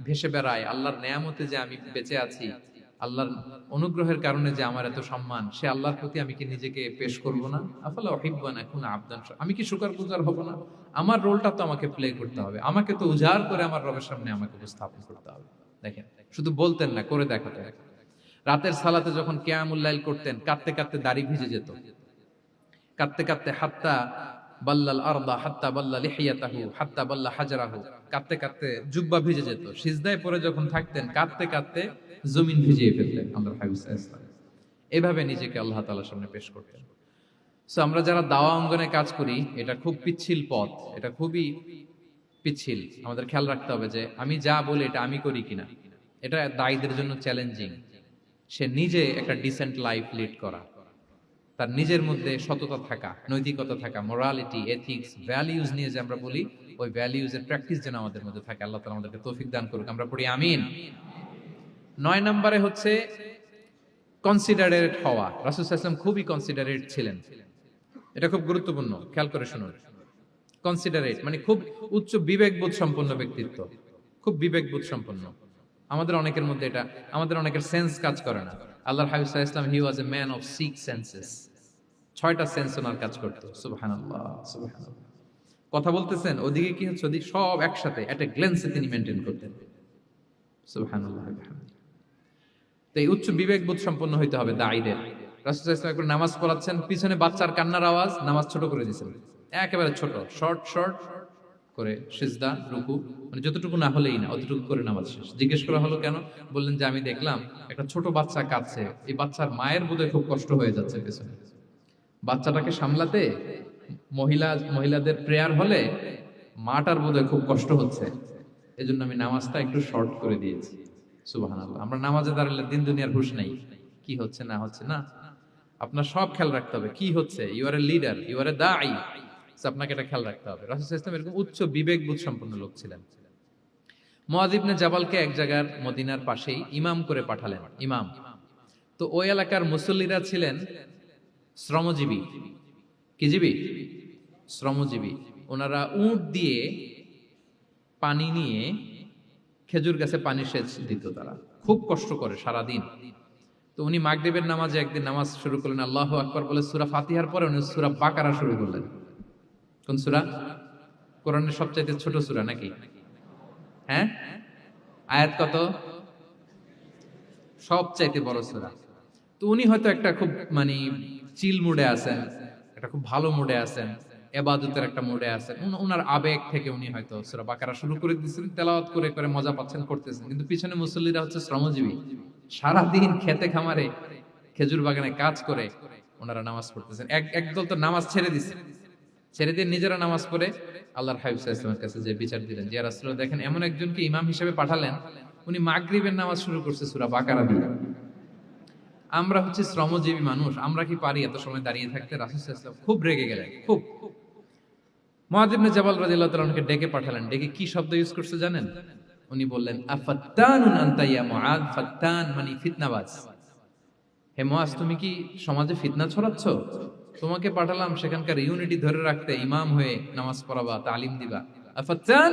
S1: ভেসে বেড়াই, আল্লাহর নেয়ামতে যে আমি বেঁচে আছি, আল্লাহর অনুগ্রহের কারণে যে আমার এত সম্মান, সে আল্লাহর প্রতি আমি কি নিজেকে পেশ করব না? আফালা উহিব্বু আন আকুনা আবদান শাকুরা। আমি কি শুকরগুজার হব না? আমার রোলটা তো আমাকে প্লে করতে হবে, আমাকে তো উজাড় করে আমার রবের সামনে আমাকে উপস্থাপন করতে হবে। দেখেন, শুধু বলতেন না, করে দেখাতেন। রাতের সালাতে যখন কিয়ামুল লাইল করতেন, কাঁদতে কাঁদতে দাড়ি ভিজে যেত, কাঁদতে কাঁদতে হাত্তা বাল্লাল আরদা হাত্তা বাল্লা লিহিয়াতাহু হাত্তা বাল্লা হাজরাহু, কাঁদতে কাঁদতে জুব্বা ভিজে যেত। সিজদায় পড়ে যখন থাকতেন কাঁদতে কাঁদতে জমিন ভিজিয়ে ফেলতেন আল্লাহর হাবিব সাল্লাল্লাহু আলাইহি ওয়াসাল্লাম। এভাবে নিজেকে আল্লাহ তাআলার সামনে পেশ করতেন। সো আমরা যারা দাওয়া অঙ্গনে কাজ করি, এটা খুব পিচ্ছিল পথ, এটা খুবই পিচ্ছিল। আমাদের খেয়াল রাখতে হবে যে আমি যা বলি এটা আমি করি কিনা। এটা দায়ীদের জন্য চ্যালেঞ্জিং। সে নিজে একটা ডিসেন্ট লাইফ লিড করা, তার নিজের মধ্যে সততা থাকা, নৈতিকতা থাকা, মোরালিটি, এথিক্স, ভ্যালিউজ নিয়ে যে আমরা বলি, ওই ভ্যালিউজের প্র্যাকটিস যেন আমাদের মধ্যে থাকে। আল্লাহ তাআলা আমাদেরকে তৌফিক দান করুক, আমরা পড়ি আমিন। 9 নম্বরে হচ্ছে কনসিডারেট হওয়া। রাসূল সাল্লাল্লাহু আলাইহি ওয়াসাল্লাম খুবই কনসিডারেট ছিলেন। এটা খুব গুরুত্বপূর্ণ, খেয়াল করে শুনুন। কনসিডারেট মানে খুব উচ্চ বিবেকবোধ সম্পন্ন ব্যক্তিত্ব, খুব বিবেকবোধ সম্পন্ন। আমাদের অনেকের মধ্যে এটা, আমাদের অনেকের সেন্স কাজ করে না। আল্লাহর হাবিব সাল্লাল্লাহু আলাইহি ওয়াসাল্লাম, he was a man of 6 senses. 6টা সেন্স ওনার কাজ করতো। সুবহানাল্লাহ, সুবহানাল্লাহ। কথা বলতেছেন, ওদিকে কি হচ্ছে, ওদিকে সব একসাথে এট এ গ্ল্যান্সে তিনি মেইনটেইন করতেন। সুবহানাল্লাহ। তো এই উচ্চ বিবেকবোধ সম্পন্ন হইতে হবে দাঈদের। রাসূল সাল্লাল্লাহু আলাইহি ওয়াসাল্লাম একবার নামাজ পড়াচ্ছেন, পিছনে বাচ্চার কান্নার আওয়াজ, নামাজ ছোট করে দিয়েছেন, একেবারে ছোট, শর্ট করে সিজদা, রুকু, মানে যতটুকু না হলেই না, অতটুকু করে নামাজ শেষ। জিজ্ঞেস করা হলো কেন? বললেন যে আমি দেখলাম একটা ছোট বাচ্চা কাঁদছে, এই বাচ্চার মায়ের বোধহয় খুব কষ্ট হয়ে যাচ্ছে পেছনে, বাচ্চাটাকে সামলাতে মহিলাদের প্রেয়ার হলে মাটার বোধহয় খুব কষ্ট হচ্ছে, এজন্য আমি নামাজটা একটু শর্ট করে দিয়েছি। সুবহানাল্লাহ। আমরা নামাজে দাঁড়ালে দিন দুনিয়ার হুঁশ নাই, কি হচ্ছে না হচ্ছে না, আপনার সব খেয়াল রাখতে হবে। কি হচ্ছে, you are a leader, you are a দাঈ, আপনাকে এটা খেয়াল রাখতে হবে। রাসূল সাল্লাল্লাহু আলাইহি ওয়াসাল্লাম এরকম উচ্চ বিবেকবোধ সম্পন্ন লোক ছিলেন। মুআয ইবনে জাবালকে এক জায়গার মদিনার পাশেই ইমাম করে পাঠালেন, ইমাম। তো ওই এলাকার মুসল্লিরা ছিলেন শ্রমজীবী। কি জীবী? শ্রমজীবী। ওনারা উট দিয়ে পানি নিয়ে খেজুর গাছে পানি সেচ দিত, তারা খুব কষ্ট করে সারাদিন। তো উনি মাগরিবের নামাজে একদিন নামাজ শুরু করলেন, আল্লাহু আকবার বলে সূরা ফাতিহার পরে উনি সূরা বাকারা শুরু করলেন। কোন সূরা? কোরআনের সবচাইতে ছোট সূরা নাকি? হ্যাঁ, আয়াত কত? সবচাইতে বড় সূরা। তো উনি হয়তো একটা খুব মানে চিল মুডে আছেন, একটা খুব ভালো মুডে আছেন, ইবাদতের একটা মুডে আছেন। উনার আবেগ থেকে উনি হয়তো সূরা বাকারা শুরু করে দিয়েছেন, তেলাওয়াত করে করে মজা পাচ্ছেন, করতেছেন। কিন্তু পিছনে মুসল্লিরা হচ্ছে শ্রমজীবী, সারাদিন খেতে খামারে খেজুর বাগানে কাজ করে ওনারা নামাজ পড়তেছেন। একদল তো নামাজ ছেড়ে দিছে, ছেড়ে দিয়ে নিজেরা নামাজ পড়ে আল্লাহর হাবিব সাল্লাল্লাহু আলাইহি ওয়াসাল্লামের কাছে যে বিচার দিলেন, যে রাসূলুল্লাহ দেখেন এমন একজনকে ইমাম হিসেবে পাঠালেন, উনি মাগরিবের নামাজ শুরু করছে সূরা বাকারা দিয়ে। আমরা হচ্ছে শ্রমজীবী মানুষ, আমরা কি পারি এত সময় দাঁড়িয়ে থাকতে? রাসূল সাল্লাল্লাহু আলাইহি ওয়াসাল্লাম খুব রেগে গেলেন, খুব। মুআয ইবনে জাবাল রাদিয়াল্লাহু তাআলা আনহুকে ডেকে পাঠালেন। ডেকে কি শব্দ ইউজ করছে জানেন? উনি বললেন, আফাত্তানুন আনতা ইয়া মুআয। ফাত্তান মানে ফিতনাবাজ। হে মুআয, তুমি কি সমাজে ফিতনা ছড়াচ্ছ? তোমাকে পাঠালাম সেখানকার ইউনিটি ধরে রাখতে, ইমাম হয়ে নামাজ পড়াবা, তালিম দিবা। আফাত্তান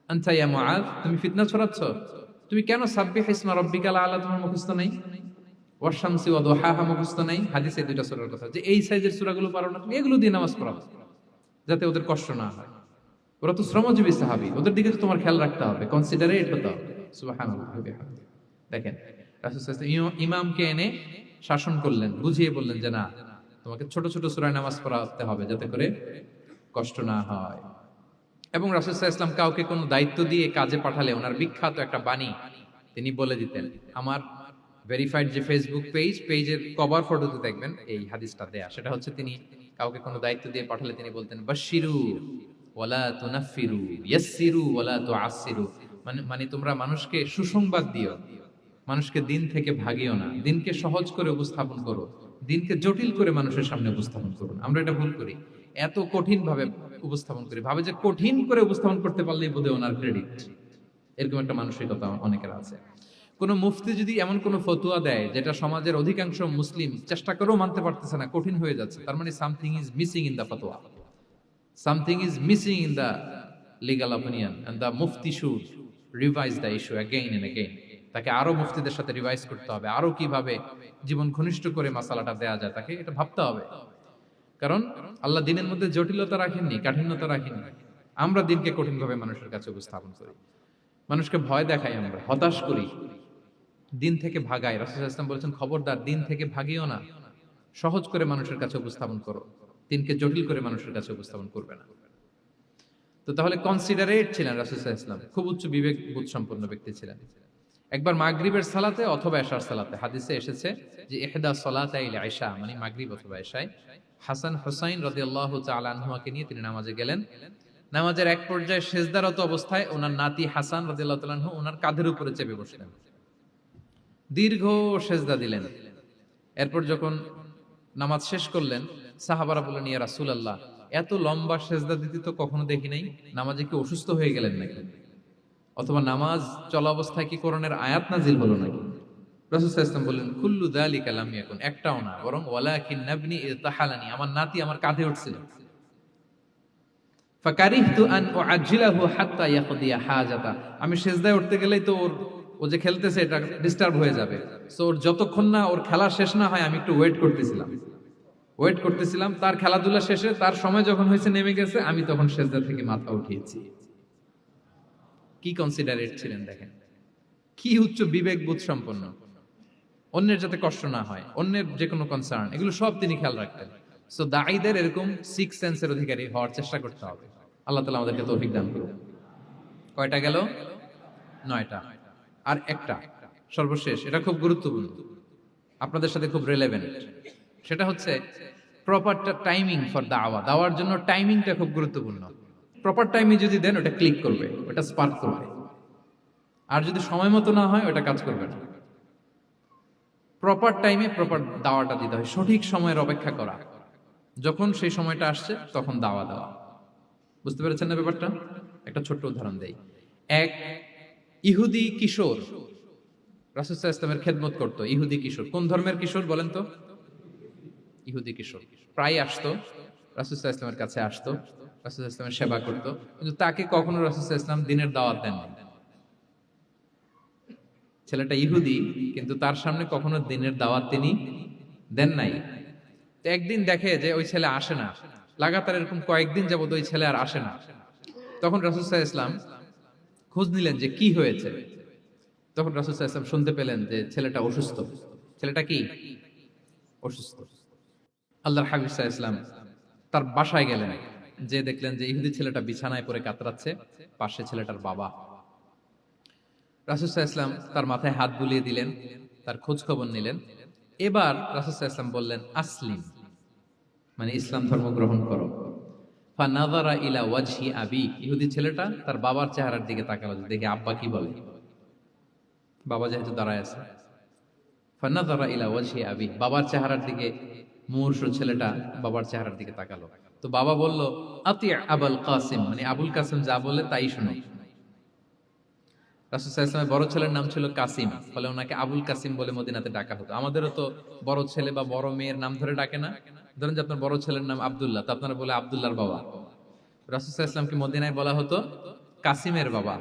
S1: আনতা ইয়া মুআয, তুমি ফিতনা ছড়াচ্ছ? তুমি কেন সাব্বিহ ইসমা রাব্বিকাল আলা তোমার মুখস্থ নাই? ওয়াশ শামসি ওয়া দুহাহা মুখস্থ নাই? হাদিসে দুইটা সূরার কথা, যে এই সাইজের সূরাগুলো পারো না, তুমি এগুলো দিয়ে নামাজ পড়াবা, যাতে ওদের কষ্ট না হয়। ওরা তো শ্রমজীবী সাহাবী, ওদের দিকে তো তোমার খেয়াল রাখতে হবে, কনসিডারেট হতে হবে। সুবহানাল্লাহ। দেখেন রাসূল সাল্লাল্লাহু আলাইহি ওয়াসাল্লাম ইমামকে এনে শাসন করলেন, বুঝিয়ে বললেন যে না, তোমাকে ছোট ছোট সূরায় নামাজ পড়াতে হবে যাতে করে কষ্ট না হয়। এবং রাসূল সাল্লাল্লাহু আলাইহি ওয়াসাল্লাম কাউকে কোনো দায়িত্ব দিয়ে কাজে পাঠালে ওনার বিখ্যাত একটা বাণী তিনি বলে দিতেন। আমার ভেরিফাইড যে ফেসবুক পেজের কভার ফটোতে দেখবেন এই হাদিসটা দেয়া। সেটা হচ্ছে, তিনি কাউকে কোনো দায়িত্ব দিয়ে পাঠালে তিনি বলতেন, বাশশিরু ওয়ালা তুনাফফিরু, ইয়াসসিরু ওয়ালা তুআসসিরু। মানে তোমরা মানুষকে সুসংবাদ দিও, মানুষকে দিন থেকে ভাগিও না, দিনকে সহজ করে উপস্থাপন করো, দিনকে জটিল করে মানুষের সামনে উপস্থাপন করো। আমরা এটা ভুল করি, এত কঠিন ভাবে উপস্থাপন করি, ভাবে যে কঠিন করে উপস্থাপন করতে পারলেই বোধহয় ওনার ক্রেডিট। এরকম একটা মানসিকতা অনেকের আছে। কোন মুফতি যদি এমন কোন ফতোয়া দেয় যেটা সমাজের অধিকাংশ মুসলিম চেষ্টা করেও মানতে পারতেছে না, কঠিন হয়ে যাচ্ছে, তার মানে something is missing in the ফতোয়া, something is missing in the legal opinion, and the মুফতি should revise the issue again and again. তাকে আরো মুফতিদের সাথে রিভাইজ করতে হবে, আরো কিভাবে জীবন ঘনিষ্ঠ করে মাসালাটা দেয়া যায়, তাকে এটা ভাবতে হবে। কারণ আল্লাহ দিনের মধ্যে জটিলতা রাখেননি, কাঠিন্যতা রাখেননি। আমরা দিনকে কঠিনভাবে মানুষের কাছে উপস্থাপন করি, মানুষকে ভয় দেখাই, আমরা হতাশ করি, দিন থেকে ভাগাই। রাসূল সাল্লাল্লাহু আলাইহি ওয়াসাল্লাম বলেছেন, খবরদার দিন থেকে ভাগিও না, সহজ করে মানুষের কাছে উপস্থাপন করো, দিনকে জটিল করে মানুষের কাছে উপস্থাপন করবে না। তো তাহলে কনসিডারেট ছিলেন রাসূল সাল্লাল্লাহু আলাইহি ওয়াসাল্লাম, খুব উচ্চ বিবেক বোধ সম্পন্ন ব্যক্তি ছিলেন। একবার মাগরিবের সালাতে অথবা এশার সালাতে হাদিসে এসেছে যে ইহদা সালাতাইল ইশা, মানে মাগরিব অথবা এশায়, হাসান হুসাইন রাদিয়াল্লাহু তাআলা আনহুমাকে নিয়ে তিনি নামাজে গেলেন। নামাজের এক পর্যায়ে সেজদারত অবস্থায় ওনার নাতি হাসান রাদিয়াল্লাহু তাআলা আনহু ওনার কাঁধের উপরে চেপে বসলেন, দীর্ঘ সেজদা দিলেন। এরপর যখন নামাজ শেষ করলেন, সাহাবারা বললেন, ইয়া রাসূলুল্লাহ, এত লম্বা সেজদা দিতে তো কখনো দেখি নাই, নামাজে কি অসুস্থ হয়ে গেলেন নাকি? অথবা নামাজ চলা অবস্থায় কি কোরআনের আয়াত নাজিল হলো নাকি? রাসূল সাল্লাল্লাহু আলাইহি ওয়াসাল্লাম বললেন, কুল্লু যালিকা লাম ইয়াকুন, একটাও না, বরং ওয়ালাকিন নাবনি ইরতাহালানি, আমার নাতি আমার কাঁধে উঠছিল। ফাকারিহতু আন উআজ্জিলাহু হাত্তা ইয়াকদিয়া হাজাতা, আমি সেজদায় উঠতে গেলেই তো ও যে খেলতেছে এটা ডিস্টার্ব হয়ে যাবে, সো ওর যতক্ষণ না ওর খেলা শেষ না হয় আমি একটু ওয়েট করতেছিলাম। তার খেলাধুলা শেষে তার সময় যখন হয়েছে, নেমে গেছে, আমি তখন সেজদা থেকে মাথা উঠিয়েছি। কি কনসিডারেট ছিলেন দেখেন, কি উচ্চ বিবেক বোধ সম্পন্ন, অন্যের যাতে কষ্ট না হয়, অন্যের যে কোনো কনসার্ন, এগুলো সব তিনি খেয়াল রাখতেন। সো দাঈদের এরকম সিক্স সেন্সের অধিকারী হওয়ার চেষ্টা করতে হবে। আল্লাহ তাআলা আমাদেরকে তৌফিক দান করুন। কয়টা গেল? 9টা। আর একটা সর্বশেষ, এটা খুব গুরুত্বপূর্ণ, আপনাদের সাথে খুব রিলেভেন্ট। সেটা হচ্ছে প্রপার টাইমিং ফর দাওয়া। দাওয়ার জন্য টাইমিংটা খুব গুরুত্বপূর্ণ। প্রপার টাইমে যদি দেন, ওটা ক্লিক করবে, ওটা স্পার্ক করবে। আর যদি সময় মতো না হয়, ওটা কাজ করবে না। প্রপার টাইমে প্রপার দাওয়াটা দিতে হয়, সঠিক সময়ের অপেক্ষা করা, যখন সেই সময়টা আসছে তখন দাওয়া দেওয়া। বুঝতে পেরেছেন না ব্যাপারটা? একটা ছোট্ট উদাহরণ দেই। এক ইহুদি কিশোর রাসূল সাল্লাল্লাহু আলাইহি ওয়াসাল্লামের খেদমত করত। ইহুদি কিশোর, কোন ধর্মের কিশোর বলেন তো? ইহুদি কিশোর। প্রায় আসতো রাসূল সাল্লাল্লাহু আলাইহি ওয়াসাল্লামের কাছে, আসতো রাসূল সাল্লাল্লাহু আলাইহি ওয়াসাল্লামের সেবা করত, কিন্তু তাকে কখনো রাসূল সাল্লাল্লাহু আলাইহি ওয়াসাল্লাম দিনের দাওয়াত দেননি। ছেলেটা ইহুদি, কিন্তু তার সামনে কখনো দিনের দাওয়াত তিনি দেন নাই। তো একদিন দেখে যে ওই ছেলে আসে না, লাগাতার এরকম কয়েকদিন যাবত ওই ছেলে আর আসে না। তখন রাসূল সাল্লাল্লাহু আলাইহি ওয়াসাল্লাম খোঁজ নিলেন যে কি হয়েছে। তখন রাসূল সাল্লাল্লাহু আলাইহি ওয়াসাল্লাম শুনতে পেলেন যে ছেলেটা অসুস্থ। ছেলেটা কি অসুস্থ? আল্লাহর হাবিব সাল্লাল্লাহু আলাইহি ওয়াসাল্লাম তার বাসায় গেলেন, যে দেখলেন যে ইহুদি ছেলেটা বিছানায় পড়ে কাতরাচ্ছে, পাশে ছেলেটার বাবা। রাসূল সাল্লাল্লাহু আলাইহি ওয়াসাল্লাম তার মাথায় হাত বুলিয়ে দিলেন, তার খোঁজ খবর নিলেন। এবার রাসূল সাল্লাল্লাহু আলাইহি ওয়াসাল্লাম বললেন, আসলিম, মানে ইসলাম ধর্ম গ্রহণ করো। ফানাযারা ইলা ওয়াজহি আবি, ইহুদি ছেলেটা তার বাবার চেহারার দিকে তাকালো যে দেখে আব্বা কি বলে। বাবা যেহেতু দাঁড়ায় আছে, ফানাযারা ইলা ওয়াজহি আবি, বাবার চেহারার দিকে মুমূর্ষু ছেলেটা বাবার চেহারার দিকে তাকালো। তো বাবা বলল, আতি আবুল কাসিম, মানে আবুল কাসিম যা বলে তাই শোনো। রাসূল সাল্লাল্লাহু আলাইহি ওয়াসাল্লামের বড় ছেলের নাম ছিল কাসিম, ফলে ওনাকে আবুল কাসিম বলে মদিনাতে ডাকা হতো। আমাদেরও তো বড় ছেলে বা বড় মেয়ের নাম ধরে ডাকে না? ধরেন যে আপনার বড় ছেলের নাম আব্দুল্লাহ, তো আপনারা বলে আব্দুল্লাহর বাবা। রাসূল সাল্লাল্লাহু আলাইহি ওয়াসাল্লামকে মদিনায় বলা হতো কাসিমের বাবা।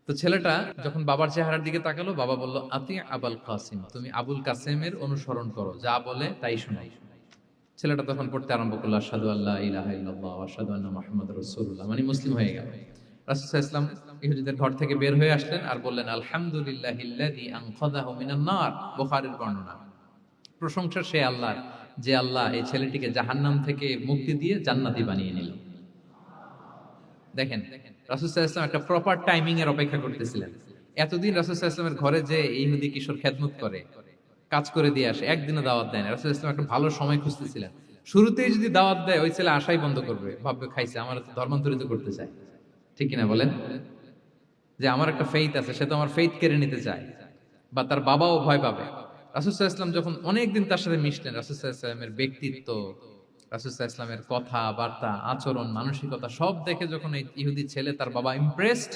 S1: তো ছেলেটা যখন বাবার চেহারার দিকে তাকালো, বাবা বলল, আতি আবুল কাসিম, তুমি আবুল কাসিমের অনুসরণ করো, যা বলে তাই শোনাই। ছেলেটা তখন পড়তে আরম্ভ করলো, আশহাদু আল্লা ইলাহা ইল্লাল্লাহ ওয়া আশহাদু আন্না মুহাম্মাদুর রাসূলুল্লাহ, মানে মুসলিম হয়ে গেল। রাসূল সাল্লাল্লাহু আলাইহি ওয়াসাল্লাম ইহুদিদের ঘর থেকে বের হয়ে আসলেন আর বললেন, আলহামদুলিল্লাহিল্লাযী আনকাযাহু মিনান নার, বুখারীর বর্ণনা। প্রশংসা সে আল্লাহর, যে আল্লাহ এই ছেলেটিকে জাহান্নাম থেকে মুক্তি দিয়ে জান্নাতি বানিয়ে নিল। দেখেন, রাসূল সাল্লাল্লাহু আলাইহি ওয়াসাল্লাম একটা প্রপার টাইমিং এর অপেক্ষা করতেছিলেন। এতদিন রাসূল সাল্লাল্লাহু আলাইহি ওয়াসাল্লামের ঘরে যে ইহুদি কিশোর খেদমত করে, কাজ করে দিয়ে আসে, একদিনও দাওয়াত দেয় না। রাসূল সাল্লাল্লাহু আলাইহি ওয়াসাল্লাম একটা ভালো সময় খুঁজতেছিলেন। শুরুতেই যদি দাওয়াত দেয়, ওই ছেলে আশাই বন্ধ করবে, ভাববে খাইছে, আমার তো ধর্মান্তরিত করতে চায়। ঠিক কিনা বলেন? যে আমার একটা ফেইথ আছে, সে তো আমার ফেইথ কেড়ে নিতে চায়, বা তার বাবাও ভয় পাবে। রাসূল সাল্লাল্লাহু আলাইহি ওয়াসাল্লাম যখন অনেকদিন তার সাথে মিশলেন, রাসূল সাল্লাল্লাহু আলাইহি ওয়াসাল্লামের ব্যক্তিত্ব, রাসূল সাল্লাল্লাহু আলাইহি ওয়াসাল্লামের কথা বার্তা, আচরণ, মানসিকতা সব দেখে যখন এই ইহুদি ছেলে, তার বাবা ইমপ্রেসড,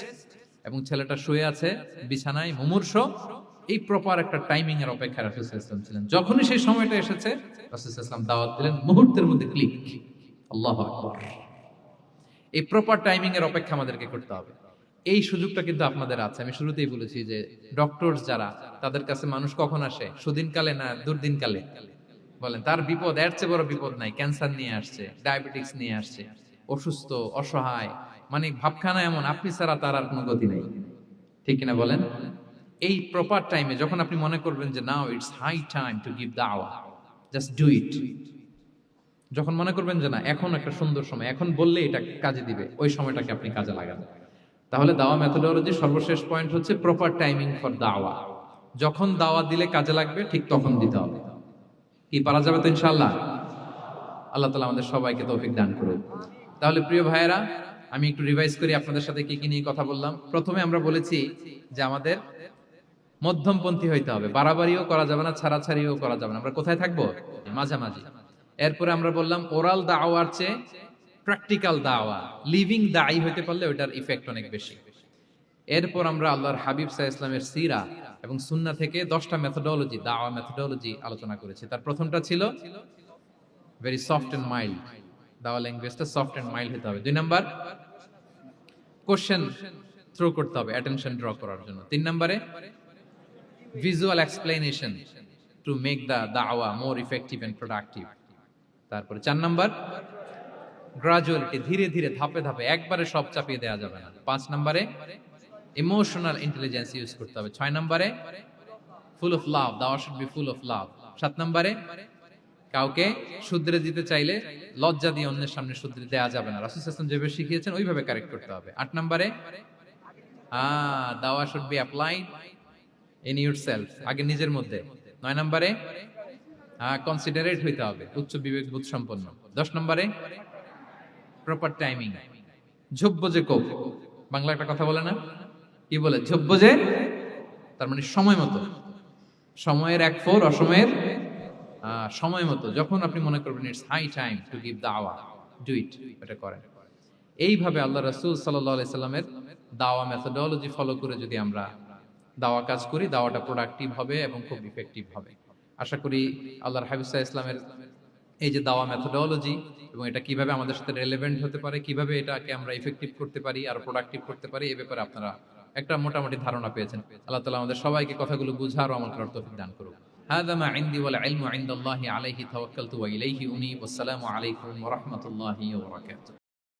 S1: এবং ছেলেটা শুয়ে আছে বিছানায় মুমূর্ষ, এই প্রপার একটা টাইমিং এর অপেক্ষায় রাসূল সাল্লাল্লাহু আলাইহি ওয়াসাল্লাম ছিলেন। যখনই সেই সময়টা এসেছে, রাসূল সাল্লাল্লাহু আলাইহি ওয়াসাল্লাম দাওয়াত দিলেন, মুহূর্তের মধ্যে ক্লিক। আল্লাহু আকবার। এই প্রপার টাইমিং এর অপেক্ষা আমাদেরকে করতে হবে। এই সুযোগটা কিন্তু আপনাদের আছে। আমি শুরুতেই বলেছি যে ডক্টরস যারা, তাদের কাছে মানুষ কখন আসে? সুদিনকালে না দুর্দিনকালে? বলেন, তার বিপদ এর চেয়ে বড় বিপদ নাই। ক্যান্সার নিয়ে আসছে, ডায়াবেটিক্স নিয়ে আসছে, অসুস্থ, অসহায়, মানে ভাবখানা এমন, আপনি ছাড়া তার আর কোনো গতি নেই। ঠিক কিনা বলেন? এই প্রপার টাইমে যখন আপনি মনে করবেন যে now it's high time to give দাওয়া, জাস্ট ডু ইট। যখন মনে করবেন যে না, এখন একটা সুন্দর সময়, এখন বললে এটা কাজে দিবে, ওই সময়টাকে আপনি কাজে লাগান। তাহলে দাওয়া মেথোডোলজি সর্বশেষ পয়েন্ট হচ্ছে প্রপার টাইমিং ফর দাওয়া। যখন দাওয়া দিলে কাজে লাগবে, ঠিক তখন দিতে হবে। কি পারা যাবে তো ইনশাআল্লাহ? আল্লাহ তাআলা আমাদের সবাইকে তৌফিক দান করুন। তাহলে প্রিয় ভাইয়েরা, আমি একটু রিভাইজ করি আপনাদের সাথে কি কি নিয়ে কথা বললাম। প্রথমে আমরা বলেছি যে আমাদের মধ্যমপন্থী হইতে হবে, বাড়াবাড়িও করা যাবে না, ছাড়াছাড়িও করা যাবে না। আমরা কোথায় থাকবো? মাঝামাঝি। এরপরে আমরা বললাম ওরাল দাওয়ার চেয়ে প্র্যাকটিক্যাল দাওয়া, লিভিং দায়ী হইতে পারলে ওইটার ইফেক্ট অনেক বেশি। এরপর আমরা আল্লাহর হাবিব সাল্লাল্লাহু আলাইহি ওয়াসাল্লামের সিরা এবং সুন্নাহ থেকে 10টা মেথোডোলজি, দাওয়া মেথোডোলজি আলোচনা করেছি। তার প্রথমটা ছিল ভেরি সফট এন্ড মাইল্ড, দাওয়া ল্যাঙ্গুয়েজটা সফট এন্ড মাইল্ড হতে হবে। 2 নাম্বার, কোশ্চেন থ্রো করতে হবে অ্যাটেনশন ড্র করার জন্য। 3 নম্বরে, visual explanation to make the দাওয়া মোর ইফেক্টিভ এন্ড প্রোডাক্টিভ। তারপরে 4 নাম্বার, গ্রাজুয়ালিটি, ধীরে ধীরে, ধাপে ধাপে, একবারে সব চাপিয়ে দেওয়া যাবে না। 5 নম্বরে, ইমোশনাল ইন্টেলিজেন্স ইউজ করতে হবে। 6 নম্বরে, ফুল অফ লাভ, দাওয়া should be full of love. 7 নম্বরে, কাউকে শুধরে দিতে চাইলে লজ্জা দিয়ে অন্যের সামনে শুধরে দেওয়া যাবে না, রাসূল সাল্লাল্লাহু আলাইহি ওয়াসাল্লাম যেভাবে শিখিয়েছেন ওইভাবে কারেক্ট করতে হবে। 8 নম্বরে, দাওয়া should be applied in yourself, আগে নিজের মধ্যে। 9 নম্বরে, কনসিডারেট হইতে হবে, উচ্চ বিবেক বোধ সম্পন্ন। 10 নম্বরে, প্রপার টাইমিং, ঝোপ্প যে কোপ, বাংলা একটা কথা বলে না, কি বলে? ঝোপ্প যে, তার মানে সময় মতো, সময়ের এক ফোর, অসময়ের সময় মতো। যখন আপনি মনে করবেন it's high time to give দাওয়া, ডু ইট, এটা করেন। এইভাবে আল্লাহ রাসূল সাল্লাল্লাহু আলাইহি সাল্লামের দাওয়া মেথোডোলজি ফলো করে যদি আমরা দাওয়া কাজ করি, দাওয়াটা প্রোডাক্টিভ হবে এবং খুব ইফেক্টিভ হবে। আশা করি আল্লাহর হাবিব সাল্লাল্লাহু আলাইহি ইসলামের এই যে দাওয়া মেথোডোলজি, এবং এটা কিভাবে আমাদের সাথে রেলেভেন্ট হতে পারে, কিভাবে এটাকে আমরা ইফেক্টিভ করতে পারি আর প্রোডাক্টিভ করতে পারি, এই ব্যাপারে আপনারা একটা মোটামুটি ধারণা পেয়েছেন। আল্লাহ তাআলা আমাদের সবাইকে কথাগুলো বুঝার ও আমল করার তৌফিক দান করুন। হাযা মা ইনদি ওয়াল ইলমু ইনদাল্লাহি আলাইহি তাওয়াক্কালতু ওয়া ইলাইহি উনীব। আসসালামু আলাইকুম ওয়া রাহমাতুল্লাহি ওয়া বারাকাতুহু।